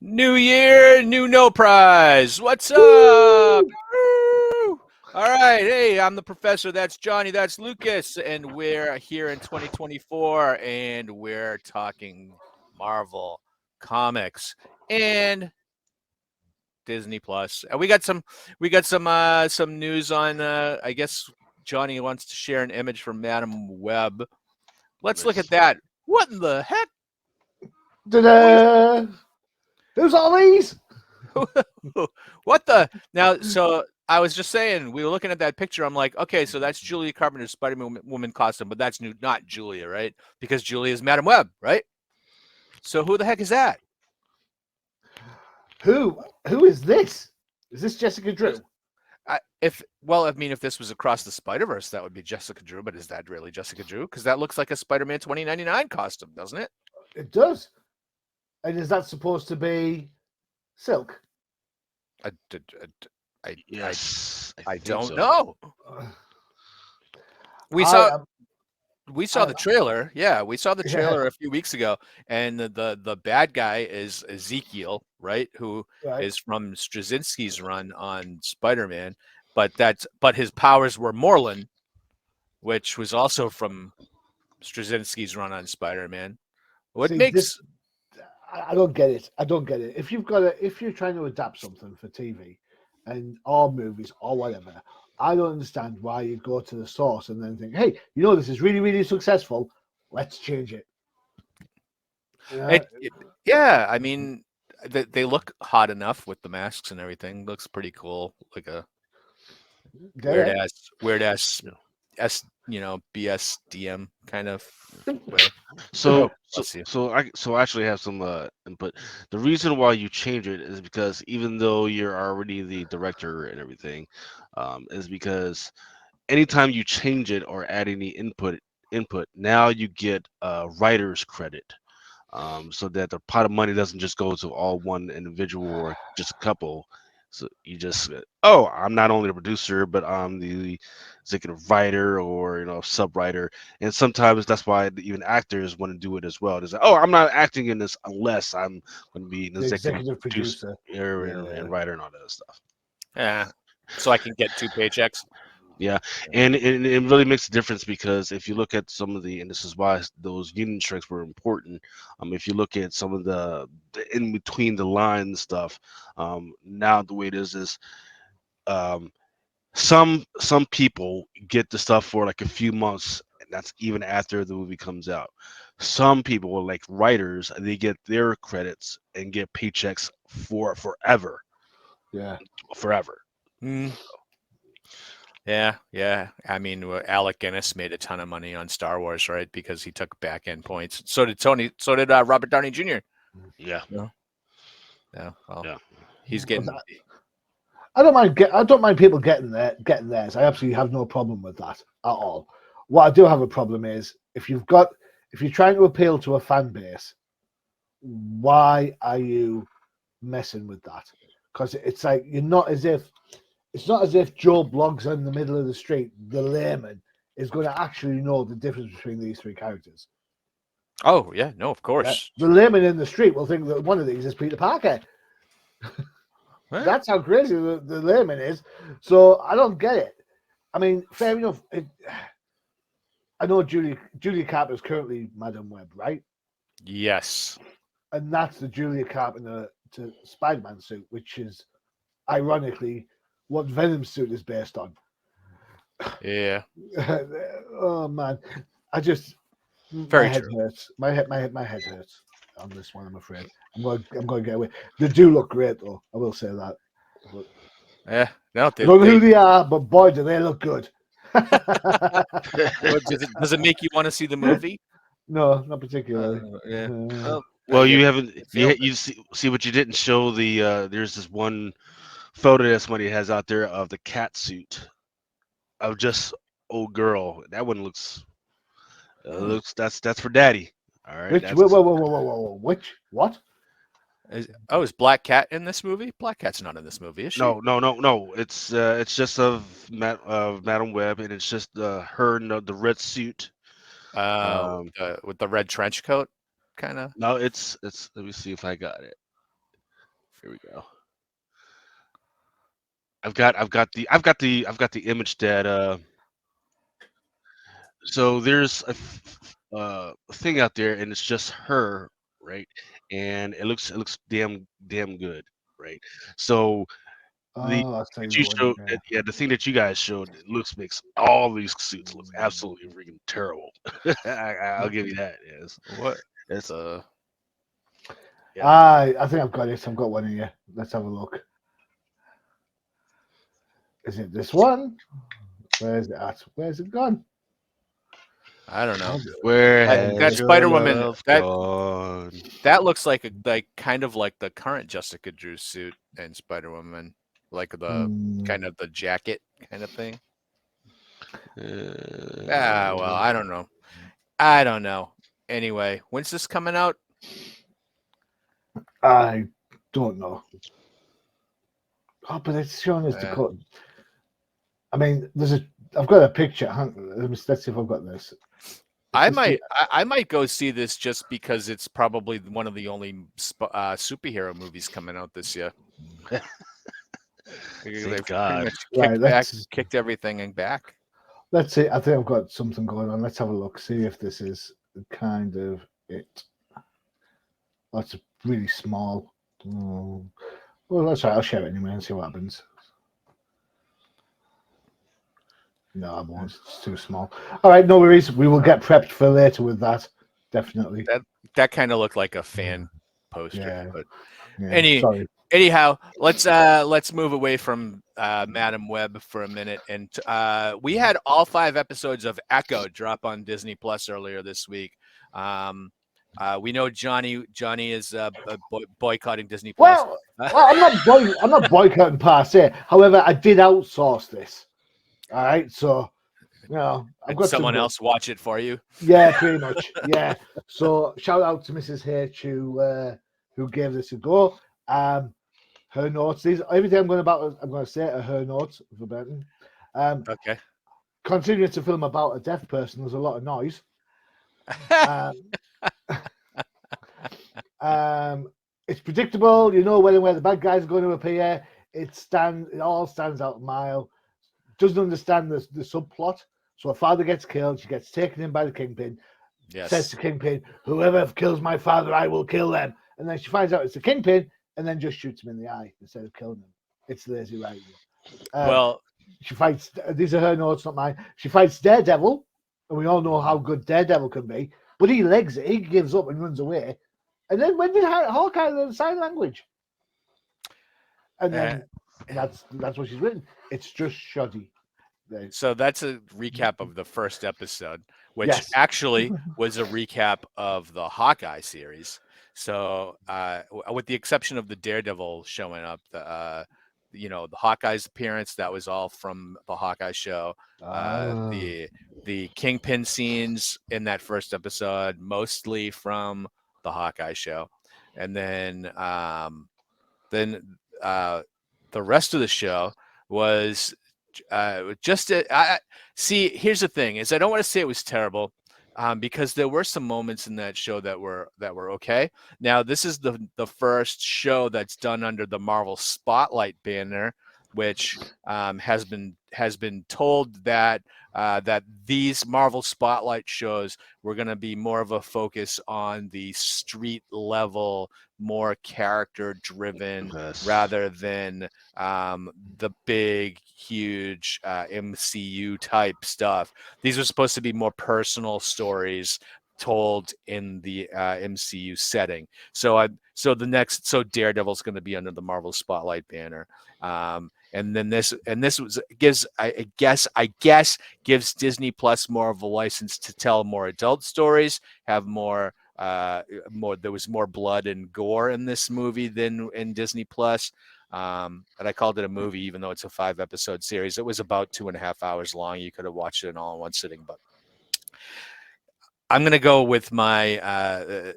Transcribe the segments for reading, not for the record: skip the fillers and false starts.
New year, new no prize. What's up? Woo! All right. Hey, I'm the professor. That's Johnny. That's Lucas. And we're here in 2024 and we're talking Marvel comics and Disney Plus. And we got some news on I guess Johnny wants to share an image from Madam Web. Let's look at that. What in the heck? Ta-da! Who's all these? What the? Now, so I was just saying, we were looking at that picture. I'm like, okay, so that's Julia Carpenter's Spider-Man woman costume, but that's not Julia, right? Because Julia is Madam Web, right? So who the heck is that? Who is this? Is this Jessica Drew? If this was across the Spider-Verse, that would be Jessica Drew, but is that really Jessica Drew? Because that looks like a Spider-Man 2099 costume, doesn't it? It does. And is that supposed to be Silk? Yes, I don't so. know. We saw the trailer. Yeah, we saw the trailer a few weeks ago, and the bad guy is Ezekiel, right? Who is from Straczynski's run on Spider-Man, but his powers were Morlun, which was also from Straczynski's run on Spider-Man. I don't get it. If you're trying to adapt something for TV or movies or whatever, I don't understand why you go to the source and then think, hey, this is really, really successful. Let's change it. Yeah, I mean, they look hot enough with the masks and everything. Looks pretty cool, like a weird ass BSDM kind of way. So I actually have some input. The reason why you change it is because even though you're already the director and everything, is because anytime you change it or add any input, now you get writer's credit. So that the pot of money doesn't just go to all one individual or just a couple. So you just, I'm not only the producer, but I'm the executive writer or sub writer. And sometimes that's why even actors want to do it as well. It's like, I'm not acting in this unless I'm going to be an executive producer and writer and all that stuff. Yeah, so I can get 2 paychecks. Yeah, and it really makes a difference because if you look at some of and this is why those union strikes were important. If you look at some of the in between the lines stuff, now the way it is some people get the stuff for like a few months, and that's even after the movie comes out. Some people, like writers, they get their credits and get paychecks for forever. Yeah, forever. Yeah. I mean, Alec Guinness made a ton of money on Star Wars, right? Because he took back end points. So did Robert Downey Jr. Yeah. Well, he's getting. I don't mind people getting theirs. I absolutely have no problem with that at all. What I do have a problem is if you're trying to appeal to a fan base, why are you messing with that? Because it's like it's not as if Joe Bloggs in the middle of the street, the layman, is going to actually know the difference between these 3 characters. Oh, yeah, no, of course. The layman in the street will think that one of these is Peter Parker. That's how crazy the layman is. So I don't get it. I mean, fair enough. I know Julia Carpenter is currently Madam Web, right? Yes. And that's the Julia Carpenter to Spider-Man suit, which is ironically what Venom's suit is based on. Yeah. Oh man, my head hurts. My head hurts on this one. I'm afraid. I'm going to get away. They do look great, though. I will say that. But Yeah, no, I don't know who they are, but boy, do they look good. does it make you want to see the movie? No, not particularly. Yeah. Uh, Well, I you get haven't feel you see what you didn't show the there's this one photo that somebody has out there of the cat suit of just old girl. That one looks that's for daddy. All right, which? that's Whoa. Which? What? is Black Cat in this movie? Black Cat's not in this movie, is she? no. It's just of Madam Web, and it's just her in the red suit. With the red trench coat, kind of. No, it's let me see if I got it. Here we go. I've got the image that so there's a thing out there, and it's just her, right? And it looks damn good, right? So the Oh, I'll tell that you you the one. showed, yeah, the thing that you guys showed, it makes all these suits look absolutely freaking terrible. I'll give you that. Yes, What it's the? yeah. I think I've got it. I've got one here. Let's have a look. Is it this one? Where is it at? Where's it gone? I don't know. Where That has your Spider Woman love that gone? that looks like kind of like the current Jessica Drew suit in Spider Woman, like the kind of the jacket kind of thing. Well, I don't know. I don't know. Anyway, when's this coming out? I don't know. Oh, but it's showing us the cut. I mean, I've got a picture. Let's see if I've got this. I might go see this just because it's probably one of the only superhero movies coming out this year. Thank God. Kicked everything back. Let's see. I think I've got something going on. Let's have a look. See if this is kind of it. Oh, it's really small. Oh. Well, that's right. I'll share it anyway and see what happens. No, I won't. It's too small. All right, no worries. We will get prepped for later with that. Definitely. That kind of looked like a fan poster. Yeah. But Sorry. anyhow, let's move away from Madam Web for a minute. And we had all 5 episodes of Echo drop on Disney Plus earlier this week. We know Johnny is boycotting Disney Plus. I'm not boycotting per se. However, I did outsource this. All right, so I've got someone else watch it for you. Yeah, pretty much. Yeah. So shout out to Mrs. H who gave this a go. Her notes. Everything I'm going to say are her notes verbatim. Okay. Considering it's a film about a deaf person, there's a lot of noise. It's predictable. You know when and where the bad guys are going to appear. It all stands out a mile. Doesn't understand the subplot. So her father gets killed. She gets taken in by the Kingpin. Yes. Says to Kingpin, "Whoever kills my father, I will kill them." And then she finds out it's the Kingpin, and then just shoots him in the eye instead of killing him. It's lazy writing. Well, she fights. These are her notes, not mine. She fights Daredevil, and we all know how good Daredevil can be. But he legs it. He gives up and runs away. And then when did Hawkeye learn sign language? And then that's what she's written. It's just shoddy. So that's a recap of the first episode, which actually was a recap of the Hawkeye series. So, with the exception of the Daredevil showing up, the Hawkeye's appearance, that was all from the Hawkeye show. The Kingpin scenes in that first episode, mostly from the Hawkeye show, and then the rest of the show was see. Here's the thing: is I don't want to say it was terrible, because there were some moments in that show that were okay. Now this is the first show that's done under the Marvel Spotlight banner, which has been told that these Marvel Spotlight shows were going to be more of a focus on the street level, more character driven, rather than the big, huge MCU type stuff. These are supposed to be more personal stories told in the MCU setting. So Daredevil's going to be under the Marvel Spotlight banner. And this gives I guess gives Disney Plus more of a license to tell more adult stories, have more there was more blood and gore in this movie than in Disney Plus. And I called it a movie, even though it's a 5-episode series. It was about 2.5 hours long. You could have watched it all in one sitting, but I'm gonna go with my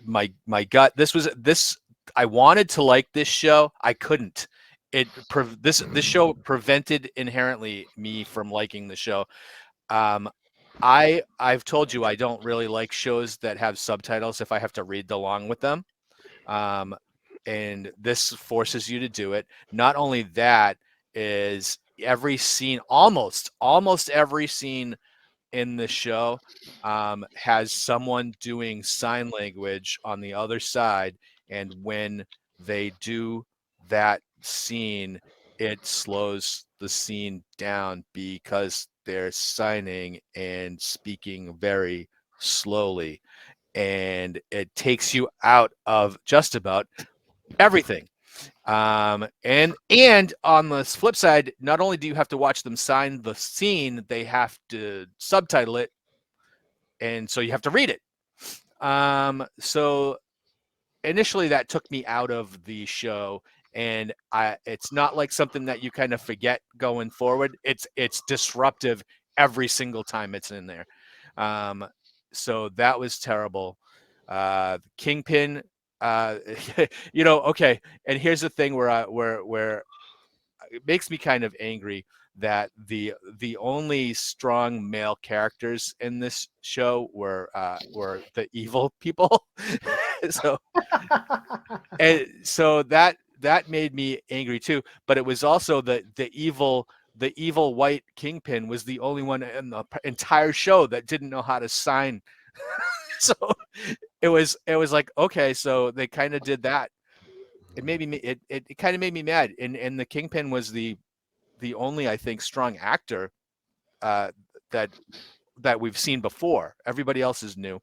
my gut. I wanted to like this show. I couldn't. This show prevented inherently me from liking the show. I've told you I don't really like shows that have subtitles if I have to read along with them. And this forces you to do it. Not only that, is every scene, almost every scene in the show has someone doing sign language on the other side, and when they do that scene, it slows the scene down because they're signing and speaking very slowly, and it takes you out of just about everything. And on the flip side, not only do you have to watch them sign the scene, they have to subtitle it, and so you have to read it. So initially that took me out of the show, and it's not like something that you kind of forget going forward. It's disruptive every single time it's in there. So that was terrible. Kingpin, okay. And here's the thing where it makes me kind of angry that the only strong male characters in this show were the evil people. so so that made me angry too. But it was also the evil white Kingpin was the only one in the entire show that didn't know how to sign. So it was like, okay, so they kind of did that. It made me it kind of made me mad. And the Kingpin was the only, I think, strong actor uh, that we've seen before. Everybody else is new.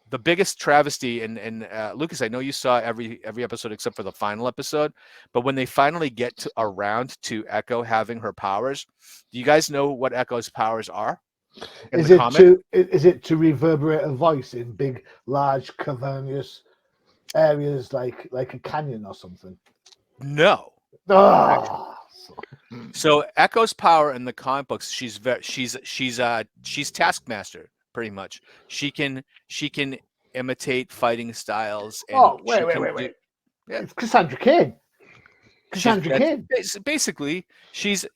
The biggest travesty, and Lucas, I know you saw every episode except for the final episode, but when they finally get around to Echo having her powers, do you guys know what Echo's powers are in Is the comic? is it to reverberate a voice in big, large, cavernous areas like a canyon or something? No. Ah, So Echo's power in the comic books, she's Taskmaster pretty much. She can imitate fighting styles, and oh, she wait, wait, can wait, do, wait! yeah. It's Cassandra Cain. She's Cassandra Cain. basically she can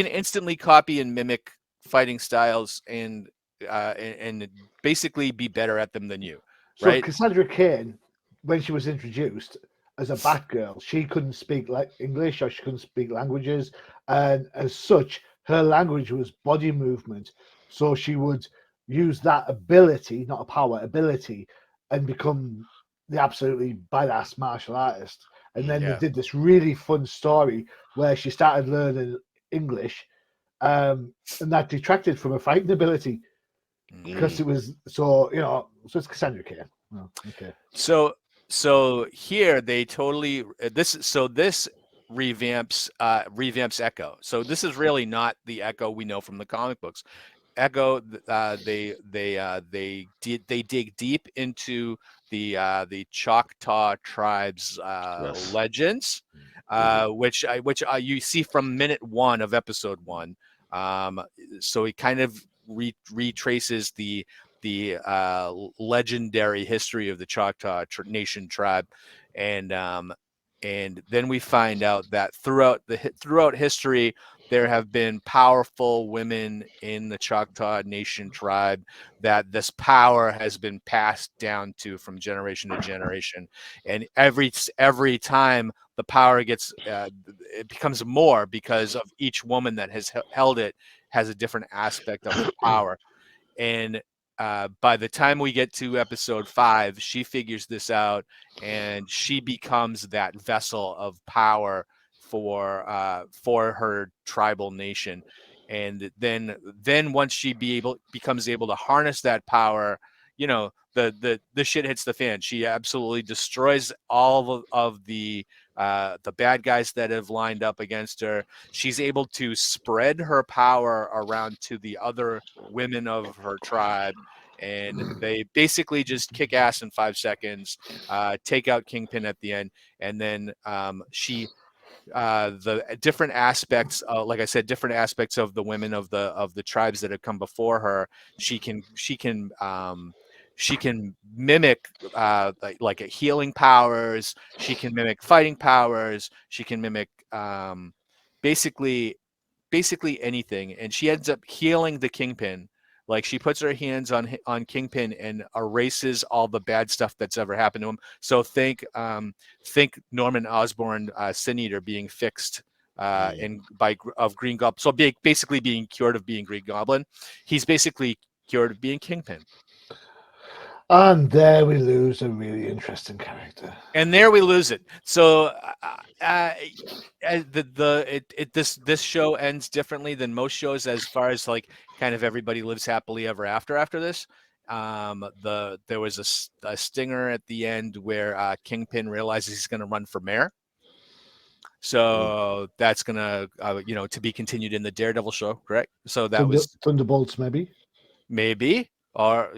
instantly copy and mimic fighting styles, and basically be better at them than you, So right? Cassandra Cain, when she was introduced as a Batgirl, she couldn't speak like English or she couldn't speak languages, and as such, her language was body movement. So she would use that ability, not a power ability, and become the absolutely badass martial artist. And then they Yeah. did this really fun story where she started learning English, and that detracted from her fighting ability because it was so it's Cassandra Cain. Oh, okay. So here they totally this revamps Echo. So this is really not the Echo we know from the comic books. Echo, they dig deep into the Choctaw tribes Yes. legends, which you see from minute 1 of episode 1. So he kind of retraces the legendary history of the Choctaw Nation tribe, and then we find out that throughout history there have been powerful women in the Choctaw Nation tribe that this power has been passed down to from generation to generation, and every time the power gets it becomes more because of each woman that has held it has a different aspect of the power. And by the time we get to episode 5, she figures this out, and she becomes that vessel of power for her tribal nation. and then once she becomes able to harness that power, the shit hits the fan. She absolutely destroys all of the bad guys that have lined up against her. She's able to spread her power around to the other women of her tribe, and they basically just kick ass in 5 seconds, take out Kingpin at the end, and then the different aspects, like I said, different aspects of the women of the tribes that have come before her. She can mimic like a healing powers. She can mimic fighting powers. She can mimic basically basically anything, and she ends up healing the Kingpin. Like she puts her hands on Kingpin and erases all the bad stuff that's ever happened to him. So think Norman Osborn, Sin Eater being fixed in by of Green Goblin. So basically being cured of being Green Goblin. He's basically cured of being Kingpin. And there we lose a really interesting character. And there we lose it. So this show ends differently than most shows as far as like kind of everybody lives happily ever after this. There was a stinger at the end where Kingpin realizes he's going to run for mayor. So that's gonna to be continued in the Daredevil show, correct? So that was Thunderbolts, maybe, or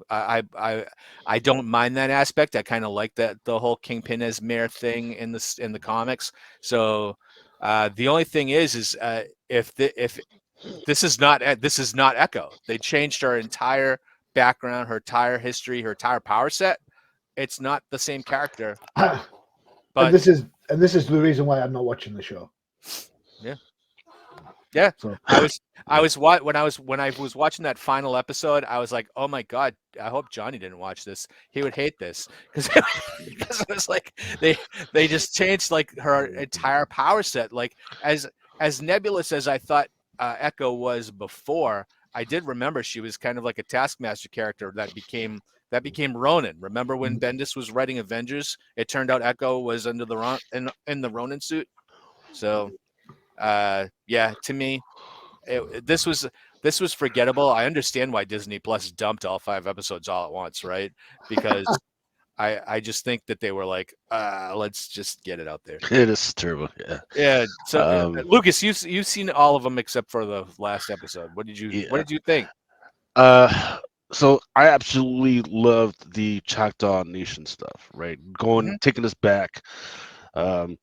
I don't mind that aspect. I kind of like that the whole Kingpin as mayor thing in the comics. So the only thing is if this is not Echo. They changed her entire background, her entire history, her entire power set. It's not the same character. But But this is the reason why I'm not watching the show. yeah, So when I was watching that final episode, I was like, oh my god, I hope Johnny didn't watch this. He would hate this because it was like they just changed like her entire power set. Like as nebulous as I thought Echo was before, I did remember she was kind of like a Taskmaster character that became Ronin. Remember when Bendis was writing Avengers? It turned out Echo was under the in the Ronin suit. So yeah, to me, this was forgettable. I understand why Disney Plus dumped all 5 episodes all at once, right? Because I just think that they were like, let's just get it out there. It is terrible. Yeah. Yeah. So Lucas, you've seen all of them except for the last episode. What did you think? So I absolutely loved the Choctaw Nation stuff, right? Taking us back, um,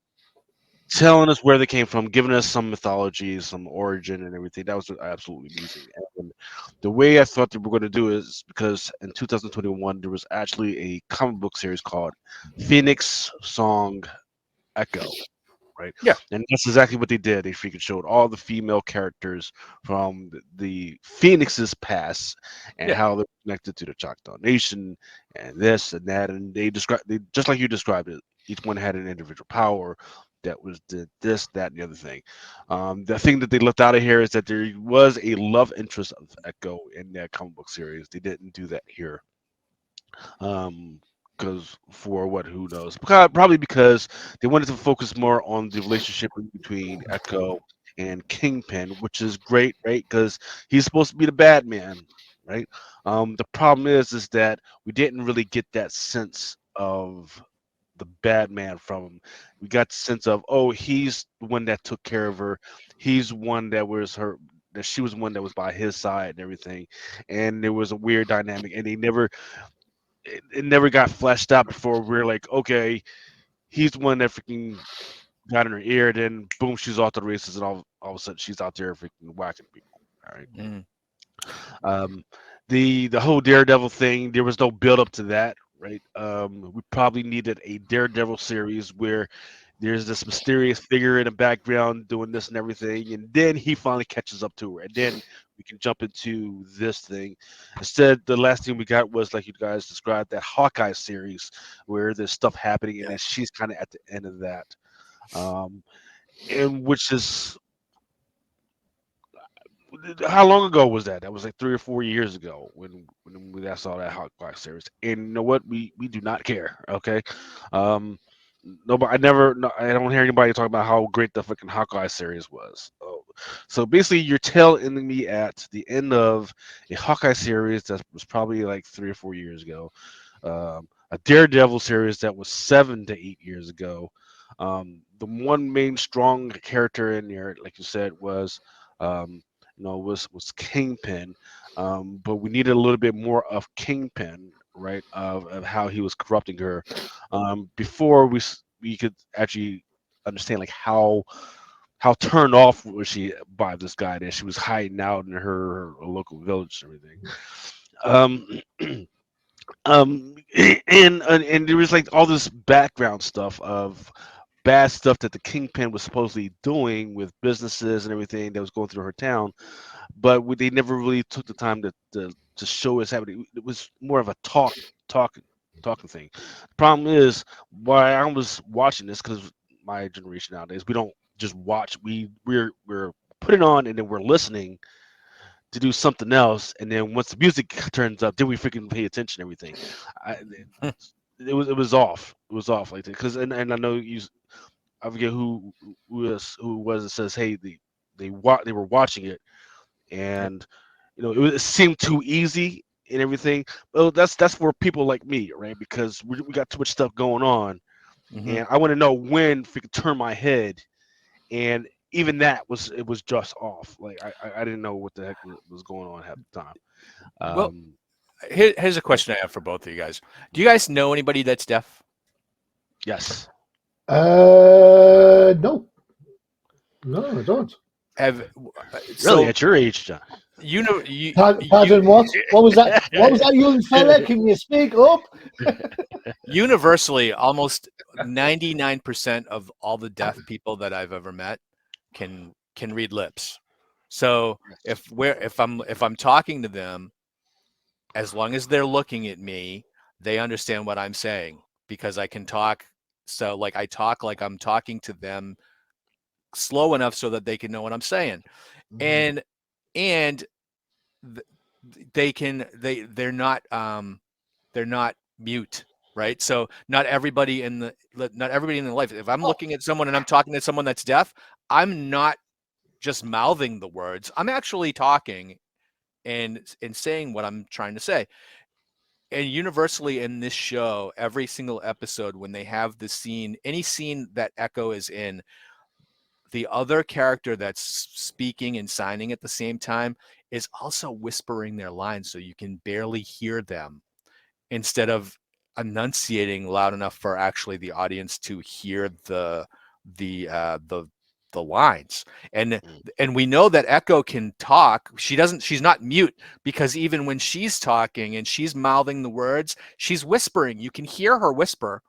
telling us where they came from, giving us some mythology, some origin, and everything. That was absolutely amazing. And the way I thought they were going to do is because in 2021 there was actually a comic book series called Phoenix Song Echo, right? Yeah. And that's exactly what they did. They freaking showed all the female characters from the Phoenix's past and how they're connected to the Choctaw Nation and this and that. And they just like you described it. Each one had an individual power that was this, that, and the other thing. The thing that they left out of here is that there was a love interest of Echo in that comic book series. They didn't do that here. Because who knows? Probably because they wanted to focus more on the relationship between Echo and Kingpin, which is great, right? Because he's supposed to be the bad man, right? The problem is that we didn't really get that sense of the bad man from him. We got the sense of, oh, he's the one that took care of her. He's one that was her. That she was one that was by his side and everything, and there was a weird dynamic, and it never got fleshed out before we're like, okay, he's the one that freaking got in her ear, then boom, she's off to the races, and all of a sudden she's out there freaking whacking people. All right. Um, the whole Daredevil thing, there was no build up to that, right? We probably needed a Daredevil series where there's this mysterious figure in the background doing this and everything, and then he finally catches up to her, and then we can jump into this thing. Instead, the last thing we got was, like you guys described, that Hawkeye series where there's stuff happening, and then she's kind of at the end of that, and which is how long ago was that? That was like 3 or 4 years ago when we last saw that Hawkeye series. And you know what? We do not care. Okay. Nobody. I don't hear anybody talk about how great the fucking Hawkeye series was. Oh, So basically, you're tail ending me at the end of a Hawkeye series that was probably like 3 or 4 years ago, a Daredevil series that was 7 to 8 years ago. The one main strong character in there, like you said, was was Kingpin, but we needed a little bit more of Kingpin, right? Of how he was corrupting her, before we could actually understand like how turned off was she by this guy that she was hiding out in her local village and everything. Um, and there was like all this background stuff of bad stuff that the kingpin was supposedly doing with businesses and everything that was going through her town, but they never really took the time to show us happening. It was more of a talking talking thing. The problem is why I was watching this, because my generation nowadays, we don't just watch. We're putting on and then we're listening to do something else, and then once the music turns up, then we freaking pay attention to everything. I, it was off. It was off like that, because and I know you. I forget who was it says, hey, they were watching it, Yep. and it seemed too easy and everything. Well, that's for people like me, right? Because we got too much stuff going on, Mm-hmm. and I want to know when if we could turn my head, and even that was just off. Like I didn't know what the heck was going on at the time. Well, Um, here's a question I have for both of you guys. Do you guys know anybody that's deaf? yes. No, no, I don't. Have Really, so at your age, John. you know you Pardon, you what? What was that? What was that, young fella? Can you speak up? universally almost 99% of all the deaf people that I've ever met can read lips. So if I'm talking to them, as long as they're looking at me, they understand what I'm saying because I can talk. So like I talk like I'm talking to them slow enough so that they can know what I'm saying. And and they can they're not mute, right? So not everybody in the life, if I'm Oh, looking at someone and I'm talking to someone that's deaf, I'm not just mouthing the words, I'm actually talking and saying what I'm trying to say. And universally in this show, every single episode, when they have the scene, any scene that Echo is in, the other character that's speaking and signing at the same time is also whispering their lines so you can barely hear them, instead of enunciating loud enough for actually the audience to hear the lines. and Mm, and we know that Echo can talk. She's not mute, because even when she's talking and she's mouthing the words, she's whispering. You can hear her whisper.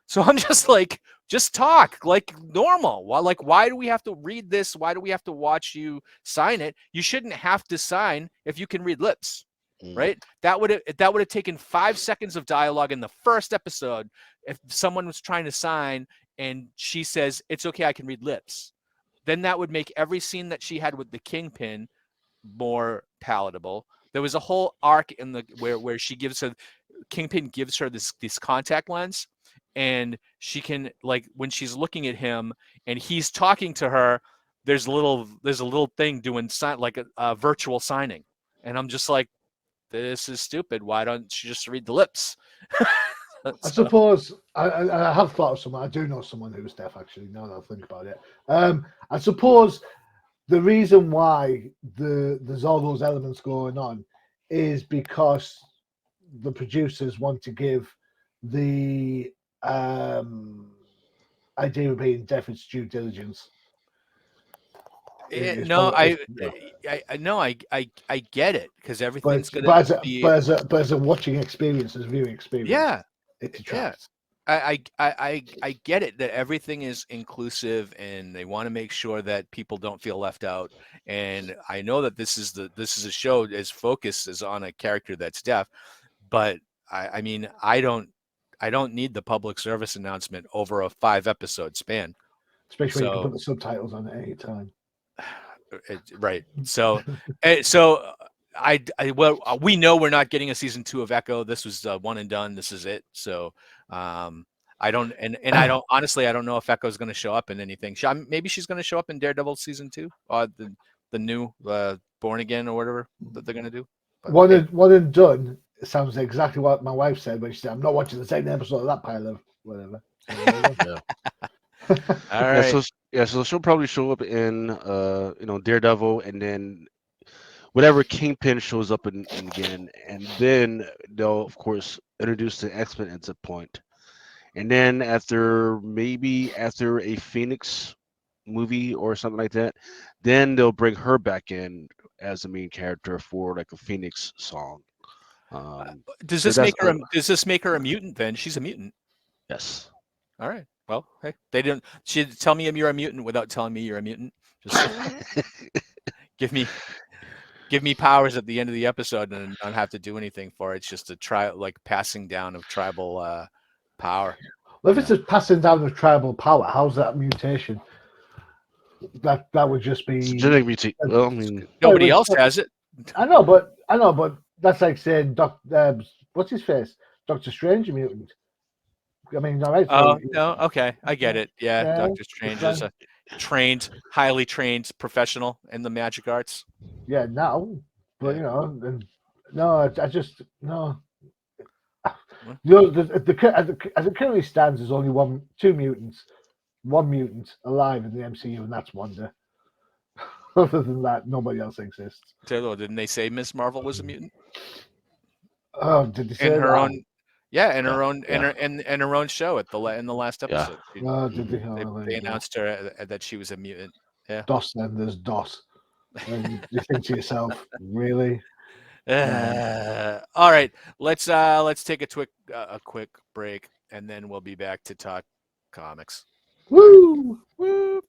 So I'm just like, just talk like normal. Why do we have to read this? Why do we have to watch you sign it? You shouldn't have to sign if you can read lips, mm, right? That would have taken 5 seconds of dialogue in the first episode if someone was trying to sign and she says it's okay, I can read lips. Then that would make every scene that she had with the Kingpin more palatable. There was a whole arc in the where she gives her Kingpin gives her this contact lens, and she can, like, when she's looking at him and he's talking to her, there's a little thing doing like a virtual signing, and I'm just like, this is stupid. Why don't you just read the lips? I So, suppose I have thought of someone. I do know someone who's deaf, actually. Now that I think about it, I suppose the reason why there's all those elements going on is because the producers want to give the idea of being deaf its due diligence. It's no, probably, it's, I no, I get it, because everything's but gonna but as a, be, but as a but as a watching experience, as a viewing experience, yeah. it Yeah, detracts. I get it that everything is inclusive and they want to make sure that people don't feel left out. And I know that this is a show as focused as on a character that's deaf, but I mean I don't need the public service announcement over a 5 episode span. Especially when you can So put the subtitles on at any time. right. So well, we know we're not getting a season 2 of Echo. This was one and done. This is it. So I don't, and I don't honestly. I don't know if Echo's going to show up in anything. Maybe she's going to show up in Daredevil season 2, the new Born Again or whatever that they're going to do. But hey, One and done sounds exactly what my wife said when she said, "I'm not watching the second episode of that pile of whatever." Yeah. all Yeah, right. so she'll probably show up in Daredevil, and then whatever Kingpin shows up in again, and then they'll of course introduce the X-Men at that point. And then after a Phoenix movie or something like that, then they'll bring her back in as the main character for like a Phoenix song. Does So this that's make her? Does this make her a mutant? Then she's a mutant. yes. All right. Well, hey, they didn't. She tell me you're a mutant without telling me you're a mutant. Just give me powers at the end of the episode and not have to do anything for it. It's just a like passing down of tribal power. Well, if it's just passing down of tribal power, how's that mutation? That would just It's a be. genetic mutation. Well, I mean, Nobody else has it. I know, but that's like saying what's his face, Doctor Strange mutant. I mean, all right. Oh So, no, okay, I get it. Yeah, yeah, Doctor Strange is a highly trained professional in the magic arts. yeah, now, but Yeah. no, I just no. As it currently stands, there's only one mutant alive in the MCU, and that's Wanda. Other than that, nobody else exists. Didn't they say Miss Marvel was a mutant Oh, did they say in her that? own? Yeah, in her yeah, own yeah, in her own show in the last yeah. episode. Oh, did they? They, Oh, there they you go. announced her that she was a mutant. Yeah. DOS, then there's DOS. And you think to yourself, really? All right, let's take a quick break, and then we'll be back to talk comics. Woo! Woo!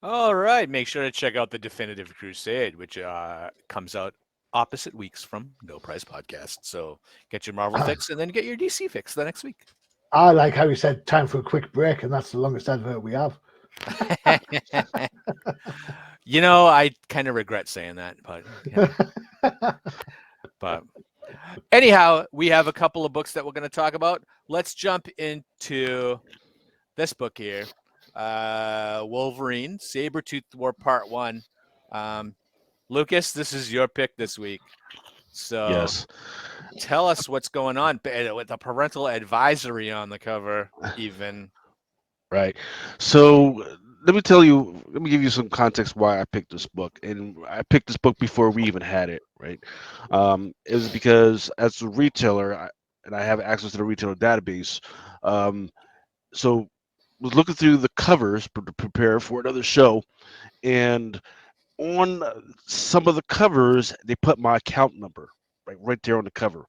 All right, make sure to check out the Definitive Crusade, which comes out opposite weeks from No Price Podcast. So get your Marvel fix and then get your DC fix the next week. I like how you said time for a quick break, and that's the longest advert we have. You know, I kind of regret saying that, but but anyhow, we have a couple of books that we're going to talk about. Let's jump into this book here. Wolverine, Sabretooth War Part 1. Lucas, this is your pick this week. So Yes. tell us what's going on with the parental advisory on the cover, even. Right. So let me give you some context why I picked this book. And I picked this book before we even had it, right? It was because as a retailer, and I have access to the retailer database, so was looking through the covers to prepare for another show, and on some of the covers they put my account number right there on the cover.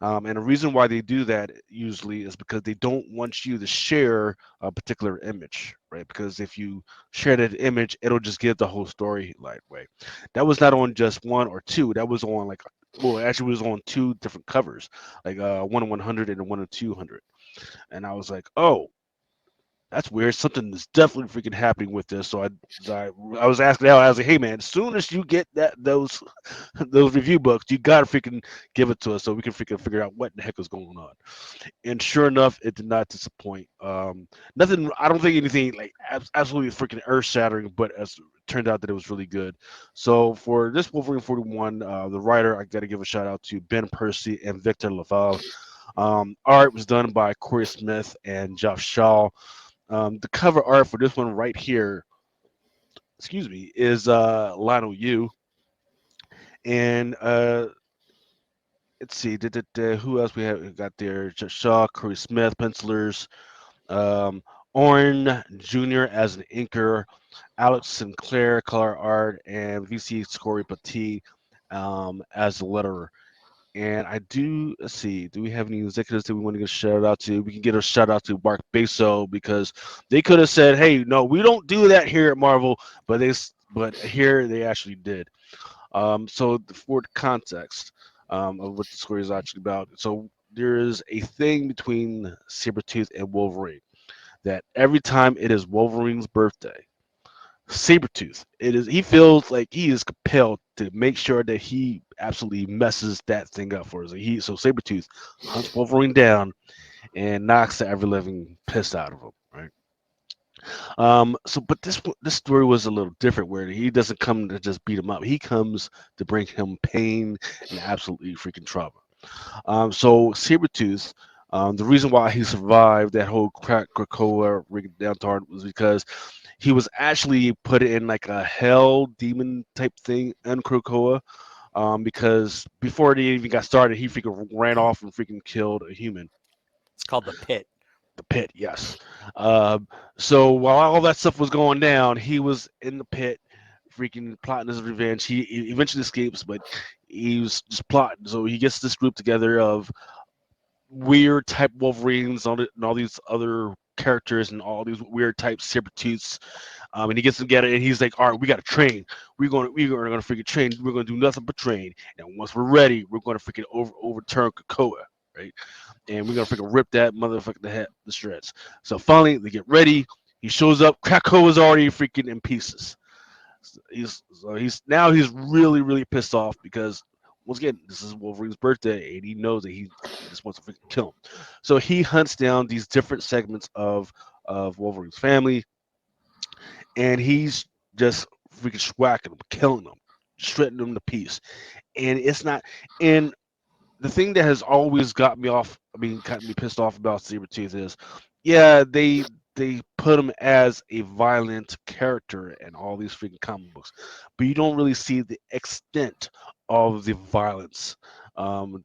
And the reason why they do that usually is because they don't want you to share a particular image, right? Because if you share that image, it'll just give the whole storyline away. That was not on just one or two. That was on actually it was on two different covers, like 1 100 and 1 200. And I was like, oh, that's weird. Something is definitely freaking happening with this. So I was asking Al, I was like, hey man, as soon as you get those those review books, you gotta freaking give it to us so we can freaking figure out what the heck is going on. And sure enough, it did not disappoint. Nothing. I don't think anything like absolutely freaking earth shattering, but as it turned out that it was really good. So for this Wolverine 41, the writer, I got to give a shout out to Ben Percy and Victor Laval. Art was done by Corey Smith and Jeff Shaw. The cover art for this one right here, excuse me, is Lionel Yu. And let's see, who else we have got there? Shaw, Corey Smith, pencilers. Um, Orrin Jr. as an inker, Alex Sinclair color art, and VC Scory Petit as the letterer. And I do, let's see, do we have any executives that we want to get a shout out to? We can get a shout out to Mark Basso because they could have said, hey, no, we don't do that here at Marvel, but here they actually did. So for the context of what the story is actually about, so there is a thing between Sabretooth and Wolverine that every time it is Wolverine's birthday, Sabretooth, he feels like he is compelled to make sure that he absolutely messes that thing up for us. So Sabretooth hunts Wolverine down and knocks the ever living piss out of him, right? But this story was a little different where he doesn't come to just beat him up. He comes to bring him pain and absolutely freaking trauma. So Sabretooth, the reason why he survived that whole Krakoa ring downturn was because he was actually put in like a hell demon type thing in Krakoa. Because before they even got started, he freaking ran off and freaking killed a human. It's called the Pit. The pit, yes. So while all that stuff was going down, he was in the pit, freaking plotting his revenge. He eventually escapes, but he was just plotting. So he gets this group together of weird type Wolverines and all these other characters and all these weird type Sabretooths. And he gets them together and he's like, all right, we got to train. We're gonna freaking train. We're gonna do nothing but train. And once we're ready, we're gonna freaking overturn Krakoa, right? And we're gonna freaking rip that motherfucker the shreds. So finally, they get ready. He shows up. Krakoa is already freaking in pieces. He's really pissed off because once again, this is Wolverine's birthday, and he knows that he just wants to freaking kill him. So he hunts down these different segments of Wolverine's family, and he's just freaking swacking them, killing them, shredding them to piece. And it's not. And the thing that has always got me off, got me pissed off about Sabretooth is, yeah, they put him as a violent character in all these freaking comic books, but you don't really see the extent of the violence um,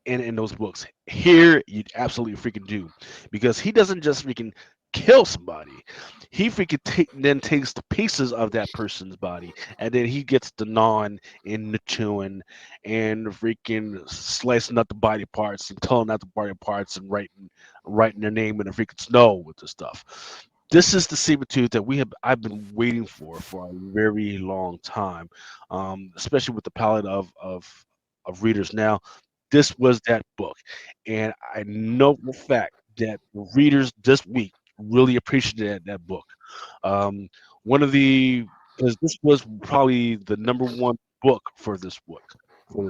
in those books. Here, you absolutely freaking do, because he doesn't just freaking kill somebody. He freaking then takes the pieces of that person's body, and then he gets the gnawing and the chewing and freaking slicing up the body parts and pulling out the body parts and writing their name in the freaking snow with the stuff. This is the Sabretooth that I've been waiting for a very long time, especially with the palette of readers now. This was that book, and I know for a fact that readers this week really appreciated that book. Um, one of the because this was probably the number one book for this book. For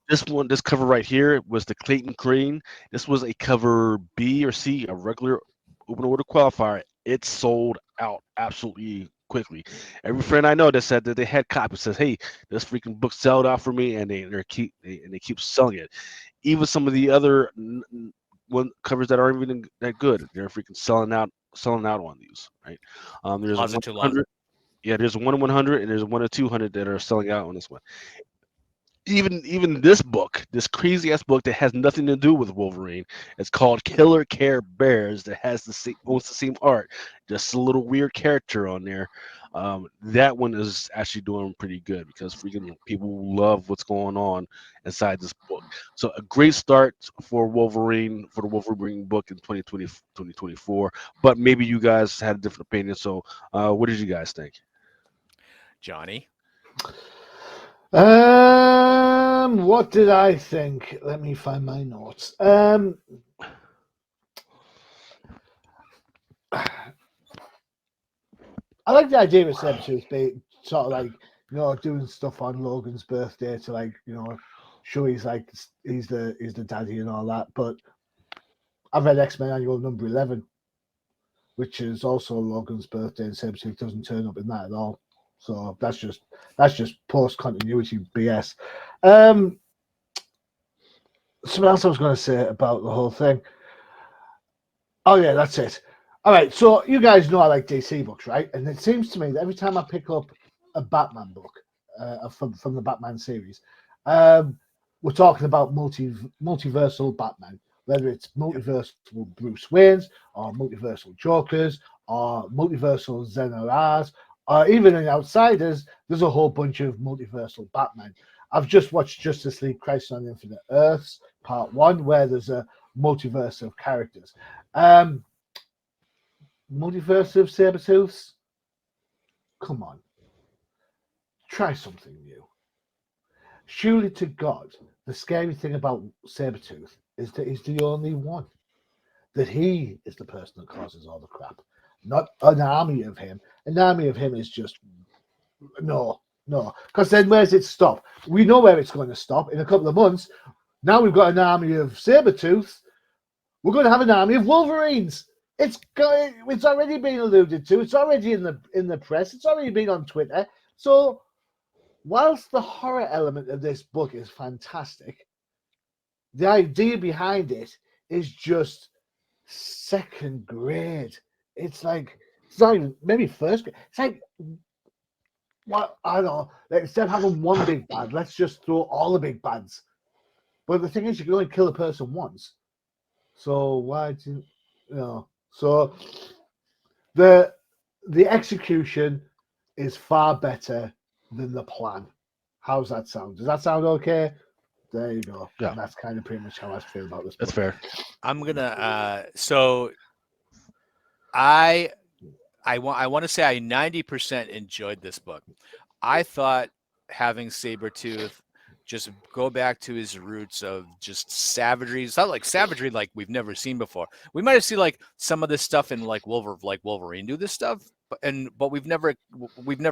this cover right here was the Clayton Crane. This was a cover B or C, a regular open order qualifier. It sold out absolutely quickly. Every friend I know that said that they had copies says, "Hey, this freaking book sold out for me," and they keep selling it. Even some of the other one covers that aren't even that good, they're freaking selling out on these. Right? There's a Pause it too long. 100. Yeah, there's a 1-100 and there's a 1-200 that are selling out on this one. Even this book, this crazy ass book that has nothing to do with Wolverine, it's called Killer Care Bears. That has owns the same art, just a little weird character on there. That one is actually doing pretty good because freaking people love what's going on inside this book. So a great start for Wolverine for the Wolverine book in 2020 2024. But maybe you guys had a different opinion. So what did you guys think? Johnny. What did I think? Let me find my notes. I like the idea of Sabretooth being sort of like, doing stuff on Logan's birthday to like, show he's like he's the daddy and all that. But I've read X-Men Annual Number 11, which is also Logan's birthday, and Sabretooth doesn't turn up in that at all. So that's just post continuity BS. Something else I was going to say about the whole thing. Oh yeah, that's it. All right, so you guys know I like DC books, right? And it seems to me that every time I pick up a Batman book from the Batman series, we're talking about multiversal Batman, whether it's multiversal Bruce Waynes or multiversal Jokers or multiversal Zenoras, or even in Outsiders, there's a whole bunch of multiversal Batman. I've just watched Justice League Crisis on Infinite Earths Part 1, where there's a multiverse of characters. Multiverse of Sabretooths? Come on. Try something new. Surely to God, the scary thing about Sabretooth is that he's the only one. That he is the person that causes all the crap. Not an army of him. An army of him is just no. Because then where's it stop? We know where it's going to stop in a couple of months. Now we've got an army of Sabretooths. We're going to have an army of Wolverines. It's already been alluded to. It's already in the press. It's already been on Twitter. So whilst the horror element of this book is fantastic, the idea behind it is just second grade. It's like, it's not even maybe first grade. It's like, what, I don't know. Like, instead of having one big bad, let's just throw all the big bads. But the thing is, you can only kill a person once. So why do So the execution is far better than the plan. How's that sound? Does that sound okay? There you go. Yeah. And that's kind of pretty much how I feel about this book. That's fair. I'm gonna so I want to say I 90% enjoyed this book. I thought having Sabretooth just go back to his roots of just savagery. It's not like savagery like we've never seen before. We might have seen like some of this stuff in like Wolverine do this stuff, but we've never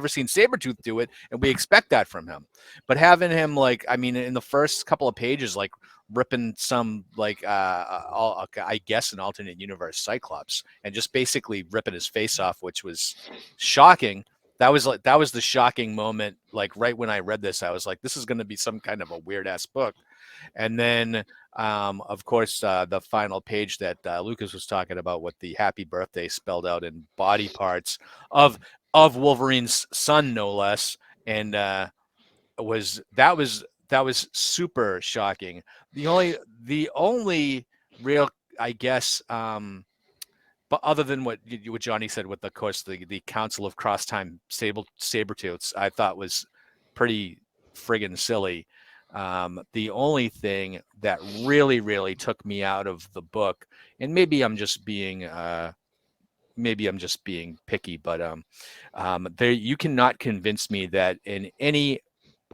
seen Sabretooth do it, and we expect that from him. But having him like, I mean, in the first couple of pages, like ripping some like I guess an alternate universe Cyclops and just basically ripping his face off, which was shocking. That was the shocking moment. Like right when I read this, I was like, this is going to be some kind of a weird ass book. And then, of course, the final page that Lucas was talking about with the happy birthday spelled out in body parts of Wolverine's son, no less. And was super shocking. The only real, I guess, but other than what Johnny said with, of course, the Council of Cross Time Sabretooths, I thought was pretty friggin' silly. The only thing that really, really took me out of the book, and maybe I'm just being picky, but there you cannot convince me that in any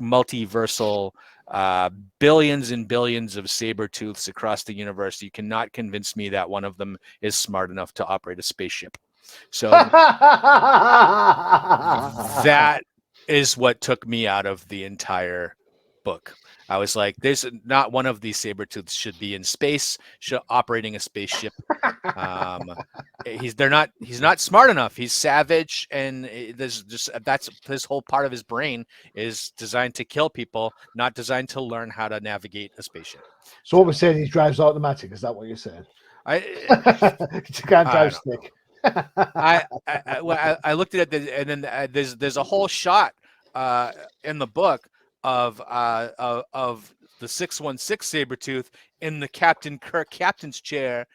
multiversal billions and billions of Sabretooths across the universe, you cannot convince me that one of them is smart enough to operate a spaceship. So that is what took me out of the entire book. I was like, there's not one of these Sabretooths should be in space, operating a spaceship. He's not smart enough. He's savage, and that's his whole part of his brain is designed to kill people, not designed to learn how to navigate a spaceship. So what we're saying, he drives automatic. Is that what you're saying? I You can't drive stick. I looked at it, and then there's a whole shot in the book of the 616 Sabretooth in the Captain Kirk captain's chair,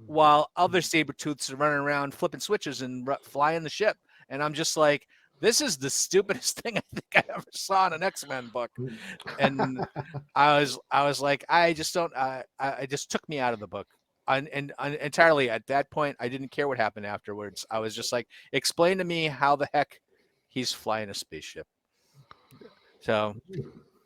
while other Sabretooths are running around flipping switches and flying the ship. And I'm just like, this is the stupidest thing I think I ever saw in an X-Men book. And I was like, I just don't. It just took me out of the book. And entirely at that point, I didn't care what happened afterwards. I was just like, explain to me how the heck he's flying a spaceship. So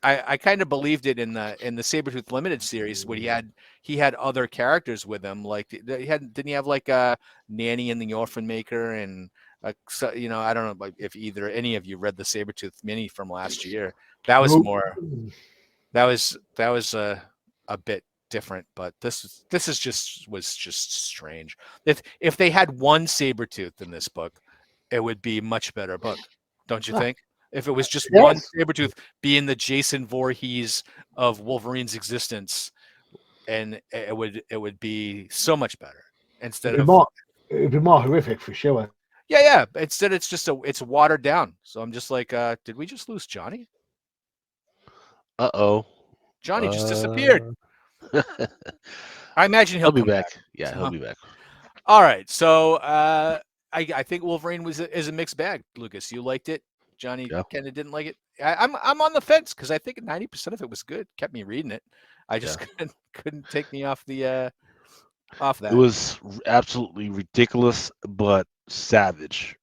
I kind of believed it in the Sabretooth Limited series when he had other characters with him. Like he had didn't he have like a Nanny and the Orphan Maker and I don't know if either any of you read the Sabretooth mini from last year. That was Nope. more that was a bit different, but this is just was just strange. If they had one Sabretooth in this book, it would be much better book, don't you Ah, think? If it was just one yes. Sabretooth being the Jason Voorhees of Wolverine's existence, and it would be so much better It'd instead be of more. It'd be more horrific for sure. yeah. Instead, it's watered down. So I'm just like, did we just lose Johnny? Uh-oh. Johnny just disappeared. Uh, I imagine he'll he'll be come back. back. Yeah, he'll So, be back. all right. So I think Wolverine is a mixed bag. Lucas, you liked it. Johnny Yeah, kind of didn't like it. I'm on the fence because I think 90% of it was good. Kept me reading it. I yeah. just couldn't take me off the off It that. was absolutely ridiculous, but savage.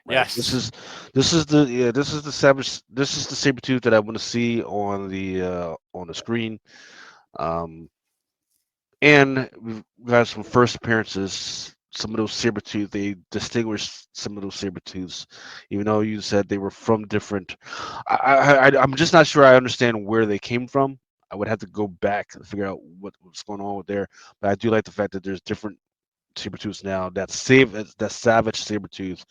Right. Yes. This is the savage. This is the Sabretooth that I want to see on the screen. Um, and we've got some first appearances. Some of those Sabretooth, they distinguished some of those Sabretooths, even though you said they were from different. I'm just not sure I understand where they came from. I would have to go back and figure out what's going on with there. But I do like the fact that there's different Sabretooths now. That Savage Sabretooth,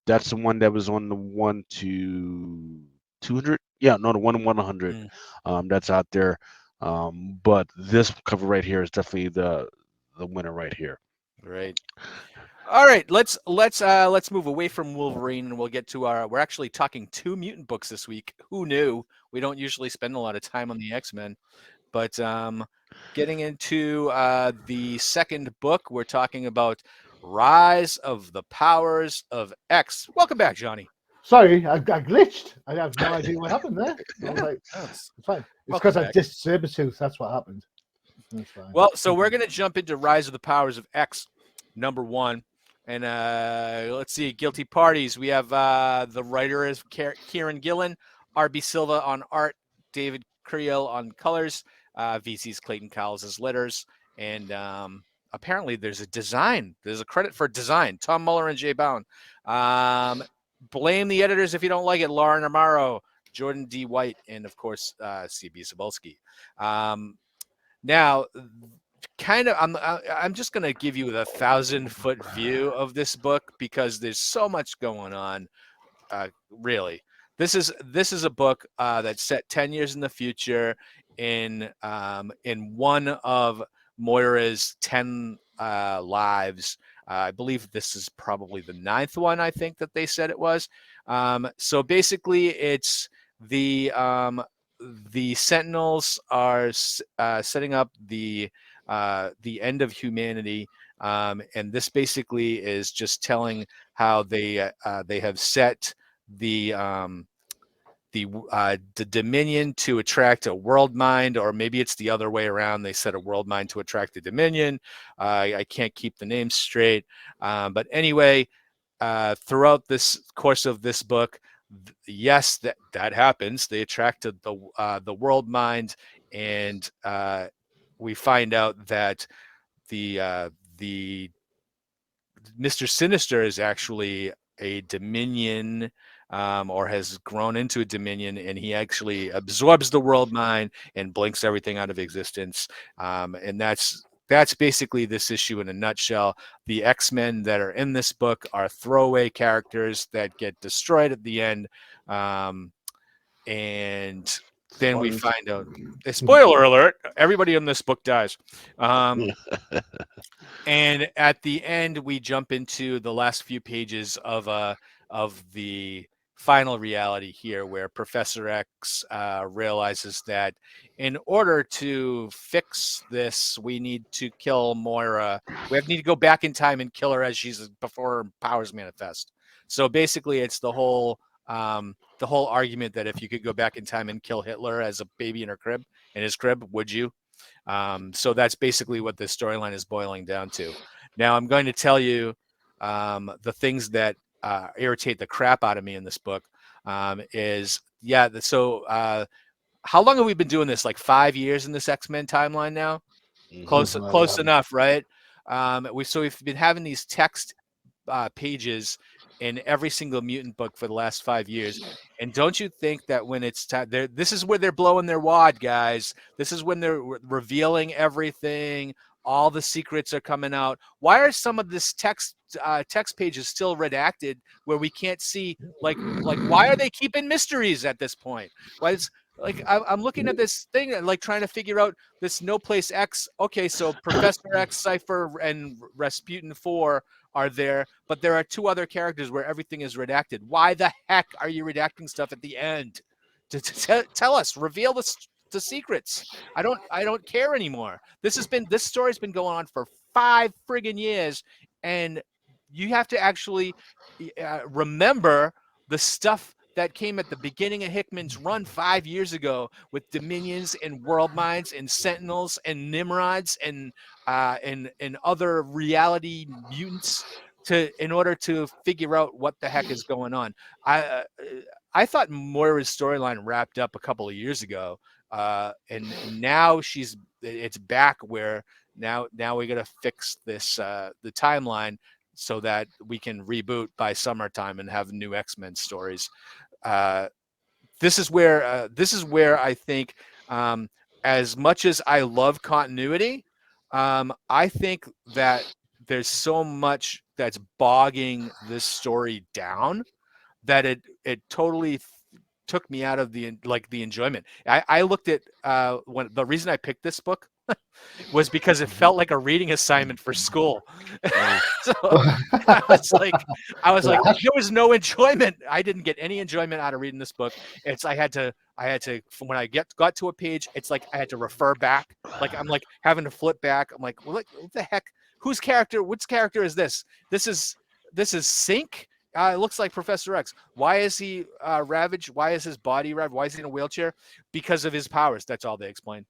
that's the one that was on the 1 to 200. Yeah, no, the 1 to 100. Mm, That's out there. But this cover right here is definitely the winner right here. right. All right, let's move away from Wolverine and we'll get to our. We're actually talking 2 mutant books this week. Who knew? We don't usually spend a lot of time on the X-Men, but getting into the second book, we're talking about Rise of the Powers of X. Welcome back, Johnny. Sorry, I glitched. I have no idea what happened there. I was Yeah, like, no, it's fine. It's welcome because I back. dissed Sabretooth. That's what happened. That's fine. Well, so we're going to jump into Rise of the Powers of X, #1. And let's see, guilty parties. We have the writer is Kieran Gillen, R.B. Silva on art, David Creel on colors, VC's Clayton Cowles as letters, and apparently there's a design. There's a credit for design. Tom Muller and Jay Bowen. Blame the editors if you don't like it. Lauren Amaro, Jordan D. White, and of course C.B. Cebulski. Now, kind of, I'm just going to give you the 1,000-foot view of this book because there's so much going on. Really, this is a book that's set 10 years in the future in one of Moira's 10 lives. I believe this is probably the 9th one. I think that they said it was. So basically, it's the Sentinels are setting up the end of humanity, and this basically is just telling how they have set the the Dominion to attract a world mind, or maybe it's the other way around. They set a world mind to attract the Dominion. I can't keep the names straight, but anyway, throughout this course of this book, yes, that happens. They attracted the world mind, and we find out that the Mr. Sinister is actually a Dominion, or has grown into a Dominion, and he actually absorbs the world mind and blinks everything out of existence. And that's basically this issue in a nutshell. The X-Men that are in this book are throwaway characters that get destroyed at the end. And then we Spoilers. find out, spoiler alert, everybody in this book dies. And at the end, we jump into the last few pages of the final reality here, where Professor X realizes that in order to fix this, we need to kill Moira. We need to go back in time and kill her as she's before her powers manifest. So basically, it's the whole argument that if you could go back in time and kill Hitler as a baby in his crib, would you? So that's basically what this storyline is boiling down to. Now, I'm going to tell you the things that irritate the crap out of me in this book. So how long have we been doing this? Like 5 years in this X-Men timeline now. Close Something like close that. enough, right? We've been having these text pages in every single mutant book for the last 5 years. And don't you think that when it's time, this is where they're blowing their wad, guys. This is when they're revealing everything. All the secrets are coming out. Why are some of this text pages still redacted where we can't see? Like why are they keeping mysteries at this point? Why is like I'm looking at this thing and like trying to figure out this No Place X. Okay, so Professor X, Cypher, and Rasputin 4 are there, but there are 2 other characters where everything is redacted. Why the heck are you redacting stuff at the end? Tell us, reveal the secrets. I don't care anymore. This story's been going on for 5 friggin' years, and you have to actually remember the stuff that came at the beginning of Hickman's run 5 years ago with Dominions and World Minds and Sentinels and Nimrods and other reality mutants in order to figure out what the heck is going on. I thought Moira's storyline wrapped up a couple of years ago, and now it's back where now we got to fix this the timeline so that we can reboot by summertime and have new X-Men stories. This is where I think, as much as I love continuity, I think that there's so much that's bogging this story down that it totally took me out of the enjoyment. I looked at when the reason I picked this book was because it felt like a reading assignment for school. So I was like, there was no enjoyment. I didn't get any enjoyment out of reading this book. I had to when I got to a page, it's like I had to refer back. Like I'm like having to flip back. I'm like, what the heck? Which character is this? This is Sync. It looks like Professor X. Why is he ravaged? Why is his body ravaged? Why is he in a wheelchair? Because of his powers. That's all they explain.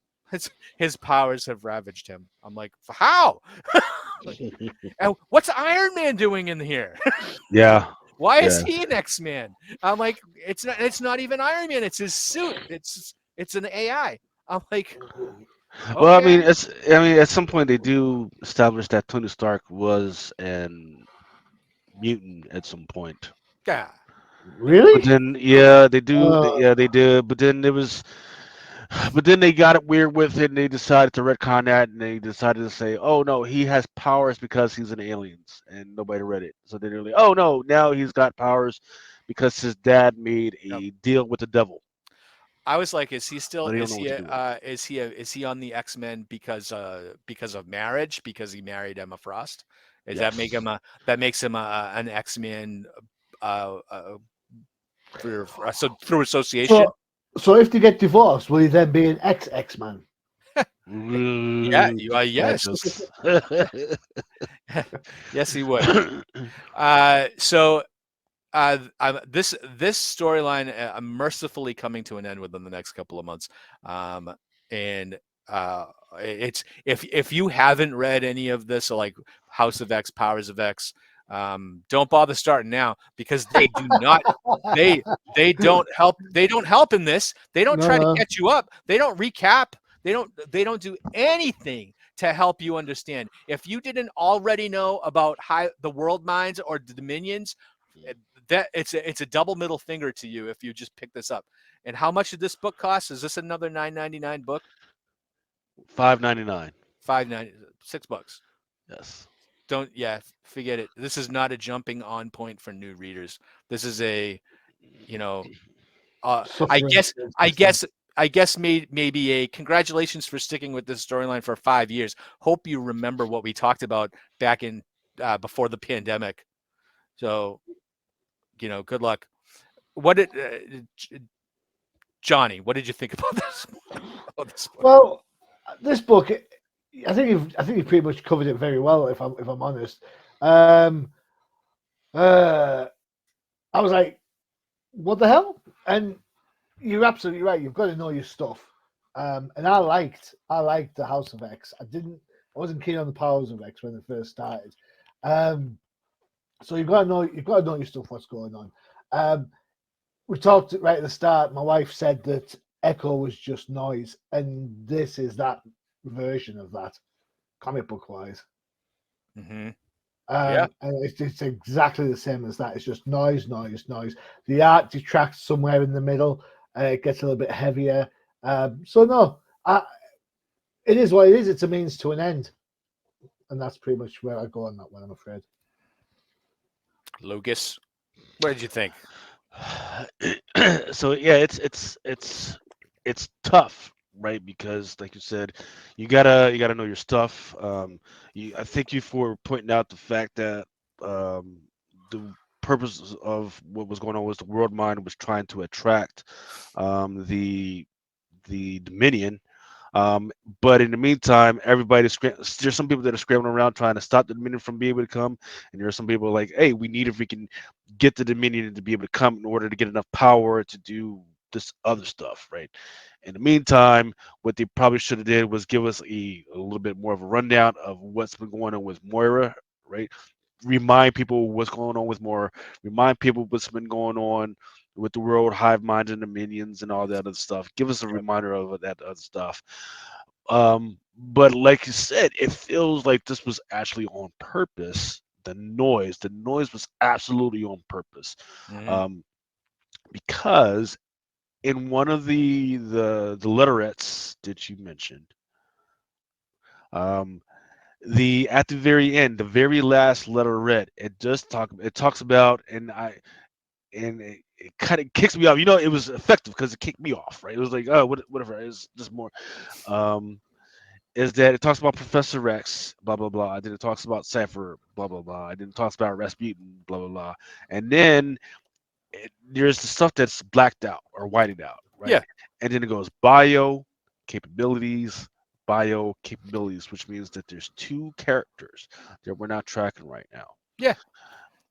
His powers have ravaged him. I'm like, how? And what's Iron Man doing in here? Yeah. Why is he an X-Man? I'm like, it's not even Iron Man. It's his suit. It's an AI. I'm like, okay. Well, I mean, at some point they do establish that Tony Stark was an mutant at some point. Yeah. Really? But then, yeah, they do. Yeah, they did. But then but then they got it weird with it, and they decided to retcon that, and they decided to say, "Oh no, he has powers because he's an alien," and nobody read it. So they're like, "Oh no, now he's got powers because his dad made a deal with the devil." I was like, is he still? But they don't know what to do. Is he on the X-Men because of marriage? Because he married Emma Frost? That makes him an X-Men through association? So if they get divorced, will he then be an X-Man? Yeah. Yes. Yes, he would. This storyline mercifully coming to an end within the next couple of months, and it's if you haven't read any of this, like House of X, Powers of X, don't bother starting now because they do not they don't help in this. They don't try to catch you up. They don't recap. They don't do anything to help you understand. If you didn't already know about the World Minds or the Dominions, that it's a double middle finger to you if you just pick this up. And how much did this book cost? Is this another $9.99 book? $5.99. $6. Yes. Forget it. This is not a jumping on point for new readers. This is a, I guess maybe a congratulations for sticking with this storyline for 5 years. Hope you remember what we talked about back in before the pandemic. So, good luck. What did Johnny? What did you think about this? Book? Well, this book, I think you've pretty much covered it very well. If I'm honest, I was like, what the hell? And you're absolutely right. You've got to know your stuff. And I liked the House of X. I wasn't keen on the Powers of X when it first started. So you've got to know your stuff. What's going on? We talked right at the start. My wife said that Echo was just noise, and this is that version of that, comic book wise. Mm-hmm. Yeah. And it's exactly the same as that. It's just noise, noise, noise. The art detracts somewhere in the middle. It gets a little bit heavier. So no, it is what it is. It's a means to an end, and that's pretty much where I go on that one. I'm afraid. Lucas, what did you think? So yeah, it's tough, right? Because like you said, you gotta know your stuff. I thank you for pointing out the fact that the purpose of what was going on was the world mind was trying to attract the Dominion. Um, but in the meantime, there's some people that are scrambling around trying to stop the Dominion from being able to come, and there are some people like, hey, we need if we can get the Dominion to be able to come in order to get enough power to do this other stuff, right? In the meantime, what they probably should have did was give us a little bit more of a rundown of what's been going on with Moira, right? Remind people what's going on with Moira, remind people what's been going on with the world, hive minds and the minions and all that other stuff. Give us a reminder of that other stuff. But like you said, it feels like this was actually on purpose. The noise was absolutely on purpose, Mm-hmm. um, because in one of the letterettes that you mentioned, um, the at the very end, the very last letterette, it talks about, and it kind of kicks me off. You know, it was effective because it kicked me off, right? It was like, oh, whatever. It's just more. Um, is that it talks about Professor Rex, blah blah blah. Then it talks about Cypher, blah blah blah. And then it talks about Rasputin, blah blah blah. And then there's the stuff that's blacked out or whited out, right? Yeah. And then it goes capabilities, bio capabilities, which means that there's two characters that we're not tracking right now. Yeah.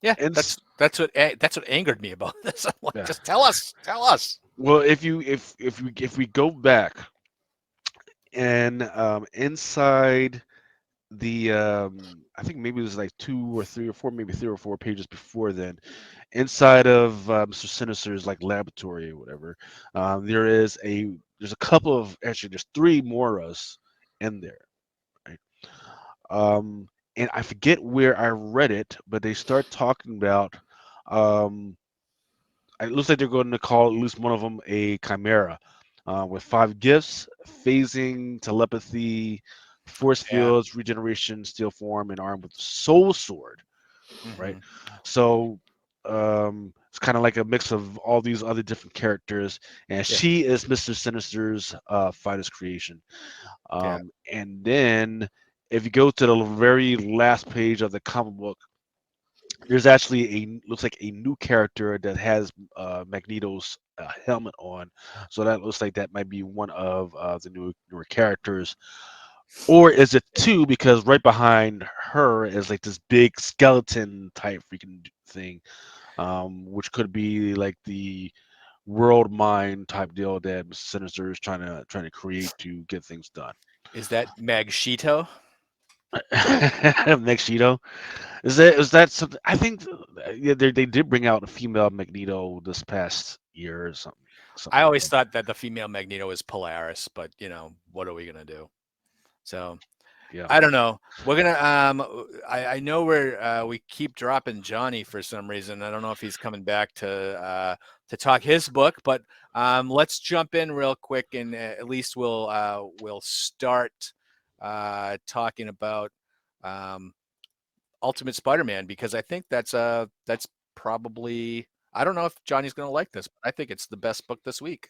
Yeah. And That's what angered me about this. I'm like, yeah, just tell us. Tell us. well, if we go back and inside the I think maybe it was like 2 or 3 or 4, maybe 3 or 4 pages before then, inside of Mr. Sinister's like laboratory or whatever, there's a couple of, actually there's three Moras in there, right? Um, and I forget where I read it, but they start talking about um, it looks like they're going to call at least one of them a chimera, with 5 gifts: phasing, telepathy, force Yeah. fields, regeneration, steel form, and armed with the soul sword. Right. Mm-hmm. So it's kind of like a mix of all these other different characters, and Yeah. she is Mr. Sinister's finest creation. Yeah. And then if you go to the very last page of the comic book, there's actually looks like a new character that has Magneto's helmet on, so that looks like that might be one of the newer characters, or is it two? Because right behind her is like this big skeleton type freaking thing, which could be like the world mind type deal that Mr. Sinister is trying to create to get things done. Is that Magneto? Next, is that something? I think yeah, they did bring out a female Magneto this past year or something I like always that. thought that the female Magneto is Polaris, but what are we gonna do? So Yeah. I don't know. We're gonna. I know we keep dropping Johnny for some reason. I don't know if he's coming back to talk his book, but let's jump in real quick, and at least we'll start talking about um, Ultimate Spider-Man, because I think that's probably. I don't know if Johnny's gonna like this, but I think it's the best book this week.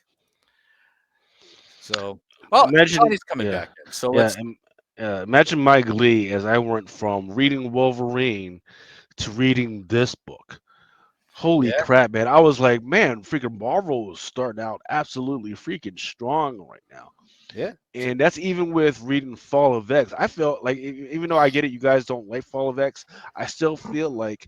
So, well, Imagine, Johnny's coming yeah, back in. So yeah. let's. Imagine my glee as I went from reading Wolverine to reading this book. Holy Yeah, crap, man! I was like, man, freaking Marvel is starting out absolutely freaking strong right now. yeah. And that's even with reading Fall of X. I felt like, even though I get it, you guys don't like Fall of X, I still feel like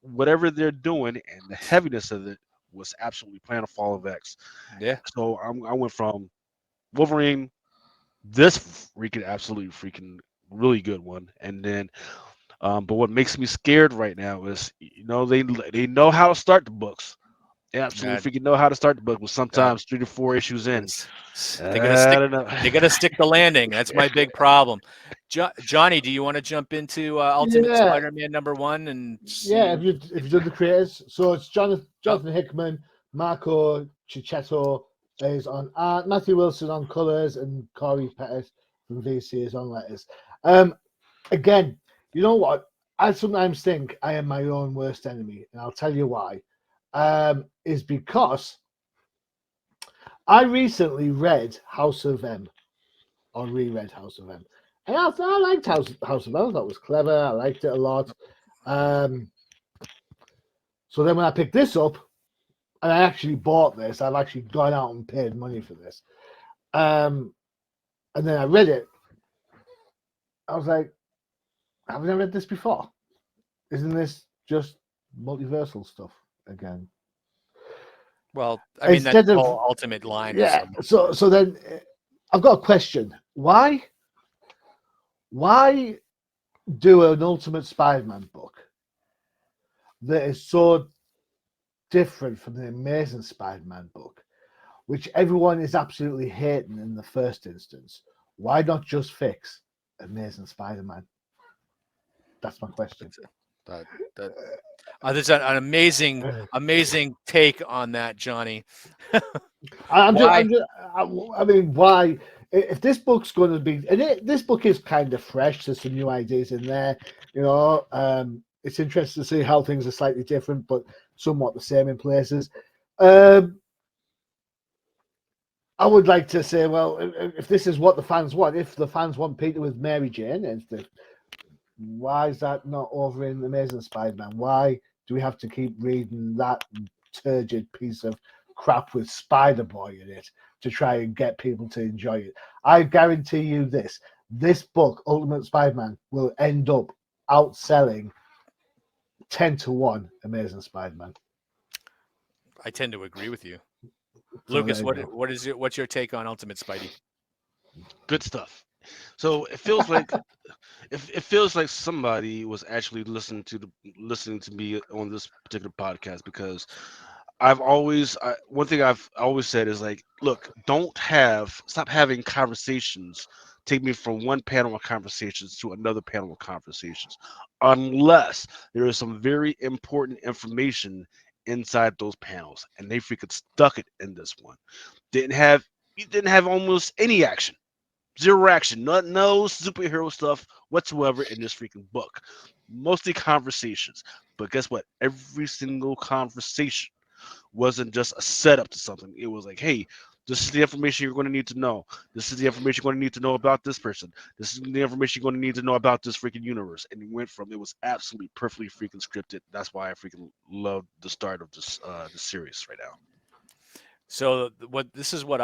whatever they're doing and the heaviness of it was absolutely playing a Fall of X. Yeah. So I went from Wolverine, this freaking absolutely freaking really good one, and then but what makes me scared right now is, they know how to start the books, absolutely That freaking know how to start the book, but sometimes 3 to 4 issues in, they gotta I stick. don't know. They gotta stick the landing. That's my big problem. Johnny, do you want to jump into Ultimate Yeah, Spider-Man #1 and yeah. see? If you've done the creators, so it's Jonathan Hickman, Marco Cicchetto is on art, Matthew Wilson on colors, and Corey Pettit from VC is on letters. Again, you know what? I sometimes think I am my own worst enemy, and I'll tell you why. Is because I recently read House of M, or reread House of M. And I liked House of M. That was clever. I liked it a lot. So then when I picked this up, and I actually bought this, I've actually gone out and paid money for this. And then I read it. I was like, haven't I read this before? Isn't this just multiversal stuff again? Well, I mean, that Instead of whole Ultimate line is yeah. So then I've got a question. Why do an Ultimate Spider-Man book that is so different from the Amazing Spider-Man book, which everyone is absolutely hating in the first instance? Why not just fix Amazing Spider-Man? That's my question. there's an amazing take on that, Johnny. I Why? mean, why? If this book's going to be, and this book is kind of fresh, there's some new ideas in there. You know, it's interesting to see how things are slightly different, but somewhat the same in places. I would like to say, well, if this is what the fans want, if the fans want Peter with Mary Jane, why is that not over in Amazing Spider-Man? Why do we have to keep reading that turgid piece of crap with Spider-Boy in it to try and get people to enjoy it? I guarantee you this book, Ultimate Spider-Man, will end up outselling 10-1 Amazing Spider-Man. I tend to agree with you. So Lucas, there you go. what's your take on Ultimate Spidey? Good stuff. So it feels like it feels like somebody was actually listening to me on this particular podcast, because one thing I've always said is like, look, stop having conversations. Take me from one panel of conversations to another panel of conversations, unless there is some very important information inside those panels, and they freaking stuck it in this one. You didn't have almost any action. Zero action, no superhero stuff whatsoever in this freaking book. Mostly conversations. But guess what? Every single conversation wasn't just a setup to something. It was like, hey, this is the information you're going to need to know. This is the information you're going to need to know about this person. This is the information you're going to need to know about this freaking universe. And it was absolutely perfectly freaking scripted. That's why I freaking love the start of this series right now. So what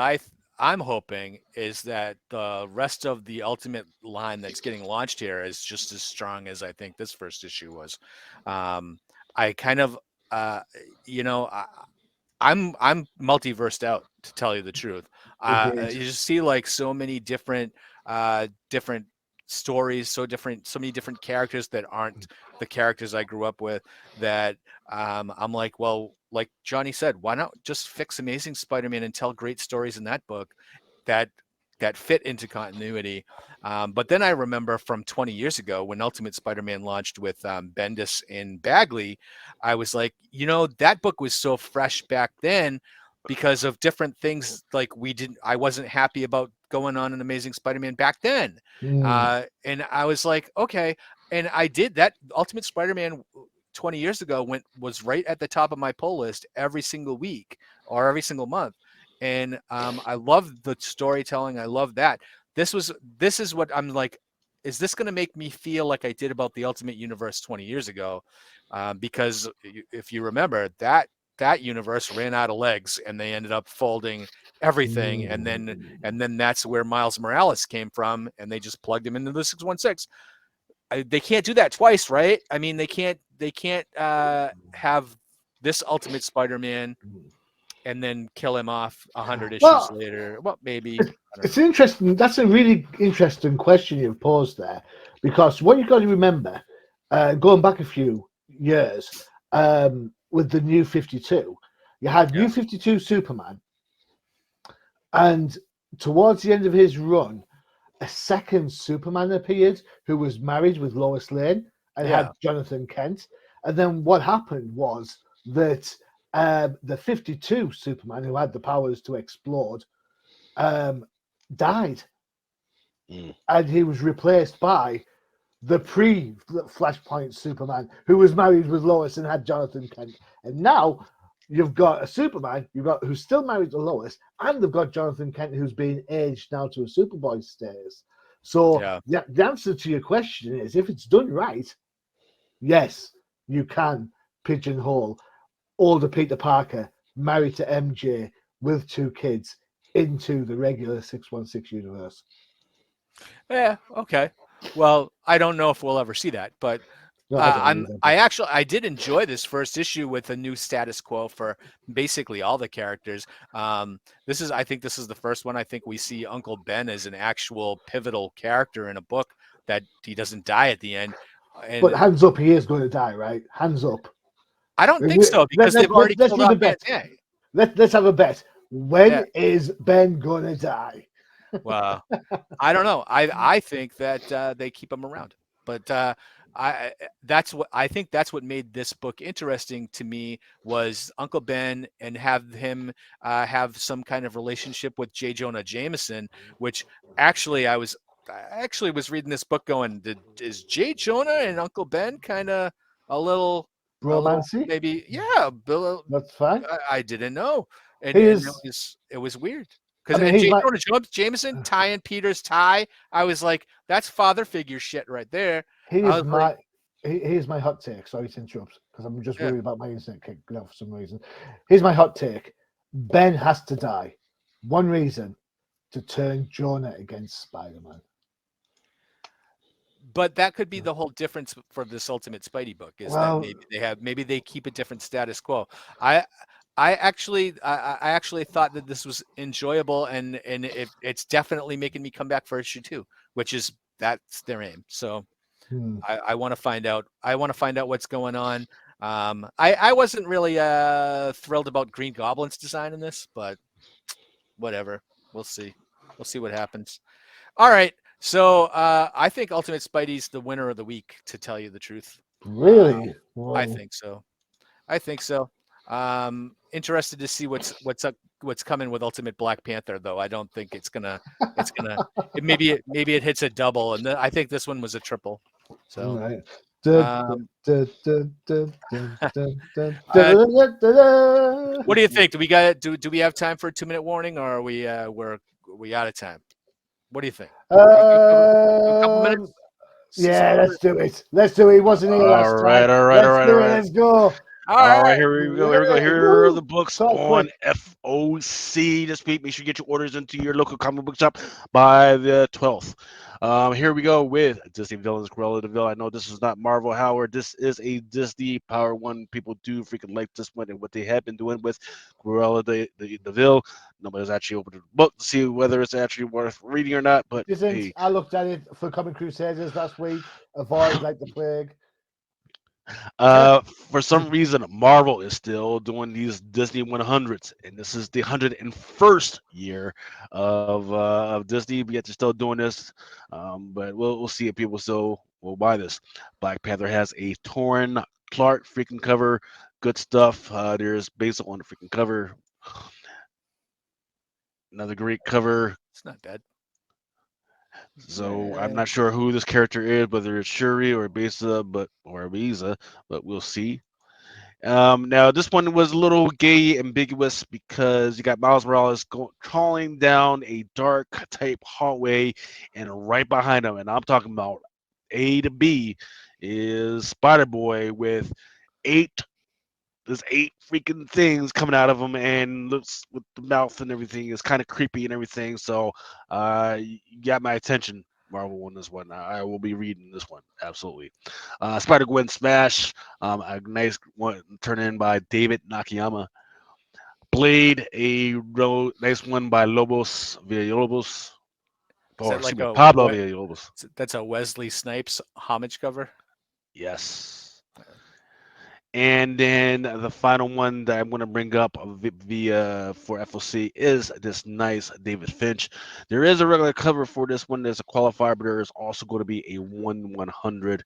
I'm hoping is that the rest of the Ultimate line that's getting launched here is just as strong as I think this first issue was. I kind of, you know, I'm multiversed out, to tell you the truth. You just see like so many different different stories, so many different characters that aren't the characters I grew up with, that I'm like, well, like Johnny said, why not just fix Amazing Spider-Man and tell great stories in that book that fit into continuity. But then I remember from 20 years ago when Ultimate Spider-Man launched with Bendis and Bagley, I was like, that book was so fresh back then because of different things. Like I wasn't happy about going on an Amazing Spider-Man back then. And I was like, okay. And I did that. Ultimate Spider-Man 20 years ago was right at the top of my pull list every single week or every single month. And I love the storytelling. I love that. This is what I'm like. Is this going to make me feel like I did about the Ultimate Universe 20 years ago? Because if you remember, that universe ran out of legs and they ended up folding everything. And then that's where Miles Morales came from, and they just plugged him into the 616. They can't do that twice, right? I mean, they can't have this Ultimate Spider-Man and then kill him off 100 issues later. Well, maybe. It's interesting. That's a really interesting question you've posed there, because what you've got to remember, going back a few years, with the New 52, You had Yeah. New 52 Superman, and towards the end of his run, a second Superman appeared who was married with Lois Lane and Yeah. had Jonathan Kent. And then what happened was that the 52 Superman, who had the powers to explode, died. Mm. And he was replaced by the pre-Flashpoint Superman, who was married with Lois and had Jonathan Kent. And now you've got a Superman who's still married to Lois, and they've got Jonathan Kent, who's been aged now to a Superboy status. So Yeah. the answer to your question is, if it's done right, yes, you can pigeonhole older Peter Parker married to MJ with 2 kids into the regular 616 universe. Yeah. Okay. Well, I don't know if we'll ever see that, but No, I don't either, but I did enjoy this first issue with a new status quo for basically all the characters. I think this is the first one I think we see Uncle Ben as an actual pivotal character in a book, that he doesn't die at the end. But And hands up, he is going to die, right? Hands up. I don't think so, because they've already Let's killed do the off bet. Aunt May. Let's have a bet. Yeah. When is Ben going to die? Well, I don't know. I think that they keep him around, but I think that's what made this book interesting to me, was Uncle Ben, and have him have some kind of relationship with J. Jonah Jameson, which I actually was reading this book going, is J. Jonah and Uncle Ben kind of a little Bromancy? maybe, yeah, That's fine. I didn't know, and He and is. it was weird. I Because mean, and he's J. my. Jonah Jameson, Ty and Peter's tie, I was like, that's father figure shit right there. He I is was like, my. Here's my hot take. Sorry to interrupt, because I'm just yeah. worried about my internet kicking off for some reason. Here's my hot take. Ben has to die. One reason: to turn Jonah against Spider-Man. But that could be the whole difference for this Ultimate Spidey book, is that Well, maybe they keep a different status quo. I I actually thought that this was enjoyable, and it's definitely making me come back for issue 2, which is, that's their aim. So hmm. I want to find out. I want to find out what's going on. I wasn't really thrilled about Green Goblin's design in this, but whatever. We'll see. We'll see what happens. All right. So I think Ultimate Spidey's the winner of the week, to tell you the truth. Really? I Well, think so. I think so. Interested to see what's coming with Ultimate Black Panther, though. I don't think maybe it hits a double, and I think this one was a triple. So right. um, what do you think? Do we have time for a 2-minute warning, or are we out of time? What do you think? A couple minutes? Yeah, let's do it. Let's do it. He wasn't here last time. All Let's right, do all it. right. Let's go. All All right, right. here we go. Here we go. Here are Woo! the books Talk on quick. FOC this week. Make sure you get your orders into your local comic book shop by the 12th. Here we go with Disney Villains, Cruella de Vil. I know this is not Marvel, Howard. This is a Disney Power One. People do freaking like this one and what they have been doing with Cruella de Vil. Nobody's actually opened the book to see whether it's actually worth reading or not. But Isn't hey, I looked at it for Comic Crusaders last week. Avoid like the plague. for some reason, Marvel is still doing these Disney 100s, and this is the 101st year of Disney. Yet they're still doing this, but we'll see if people still will buy this. Black Panther has a torn Clark freaking cover. Good stuff. There's Basil on the freaking cover. Another great cover. It's not bad. So I'm not sure who this character is, whether it's Shuri or Besa, or Visa, but we'll see. Now this one was a little gay ambiguous because you got Miles Morales crawling down a dark type hallway, and right behind him, and I'm talking about A to B, is Spider Boy with eight there's 8 freaking things coming out of him, and looks with the mouth and everything is kind of creepy and everything. So you got my attention, Marvel, on this one. I will be reading this one, absolutely. Spider Gwen Smash, a nice one turned in by David Nakayama. Blade, a nice one by Lobos Villalobos. Is Or that excuse like me, Pablo Villalobos. that's a Wesley Snipes homage cover? Yes. And then the final one that I'm going to bring up via for FOC is this nice David Finch. There is a regular cover for this one. There's a qualifier, but there is also going to be a 1/100.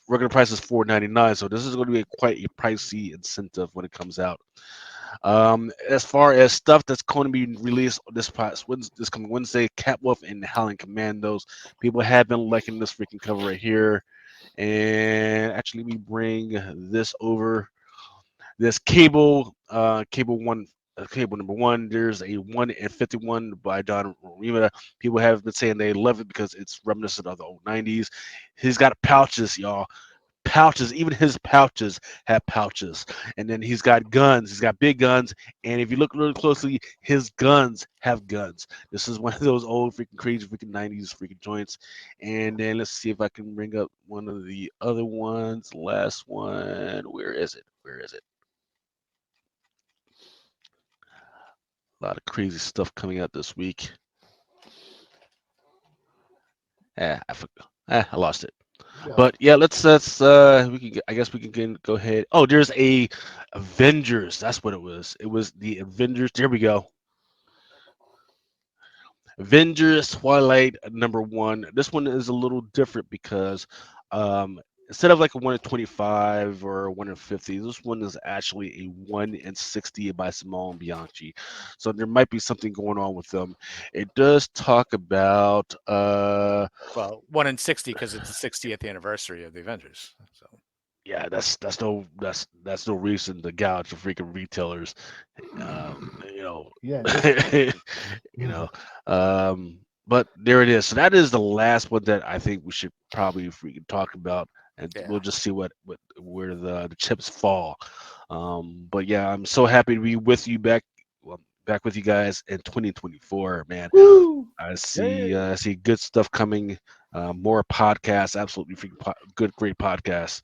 Regular price is $4.99, so this is going to be quite a pricey incentive when it comes out. As far as stuff that's going to be released this coming Wednesday, Catwolf and the Howling Commandos. People have been liking this freaking cover right here. And actually, we bring this over. This cable number one. There's a 1/51 by Don Romita. People have been saying they love it because it's reminiscent of the old '90s. He's got pouches, y'all. Pouches. Even his pouches have pouches. And then he's got guns. He's got big guns. And if you look really closely, his guns have guns. This is one of those old freaking crazy freaking '90s freaking joints. And then let's see if I can bring up one of the other ones. Last one. Where is it? Where is it? A lot of crazy stuff coming out this week. I forgot. I lost it. Yeah. But yeah, let's we can I guess we can go ahead. Oh, there's a Avengers. That's what it was. It was the Avengers. There we go. Avengers Twilight #1. This one is a little different because instead of like a 1/25 or a 1/50, this one is actually a 1/60 by Simone Bianchi. So there might be something going on with them. It does talk about Well, 1/60 because it's the 60th anniversary of the Avengers. So yeah, that's no reason to gouge the freaking retailers. You know, Yeah. you know. But there it is. So that is the last one that I think we should probably freaking talk about, and Yeah. we'll just see where the chips fall. But yeah, I'm so happy to be with you back with you guys in 2024, man. Woo! I see good stuff coming. More podcasts, absolutely freaking good, great podcasts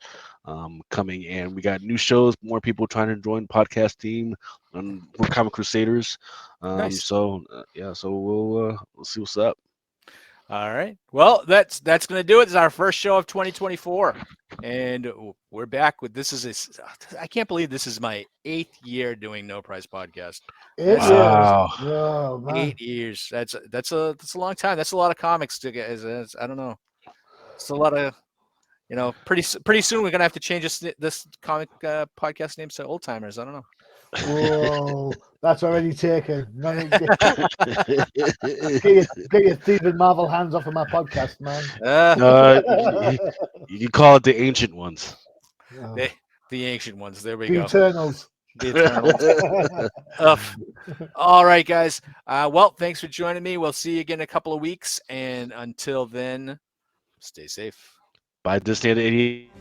coming, and we got new shows. More people trying to join the podcast team. We're Comic Crusaders. Nice. So yeah, so we'll see what's up. All right. Well, that's going to do it. This is our first show of 2024. And we're back with I can't believe this is my 8th year doing No Prize Podcast. 8 years. Wow. Oh, man. 8 years. That's a long time. That's a lot of comics to get. I don't know. It's a lot of, pretty soon we're gonna have to change this comic podcast name to Old Timers. I don't know. Whoa, that's already taken. Get your thieving Marvel hands off of my podcast, man. You can call it the Ancient Ones. The Ancient Ones. There we The go. Eternals. The Eternals. All right, guys. Well, thanks for joining me. We'll see you again in a couple of weeks. And until then, stay safe. By this day, 88.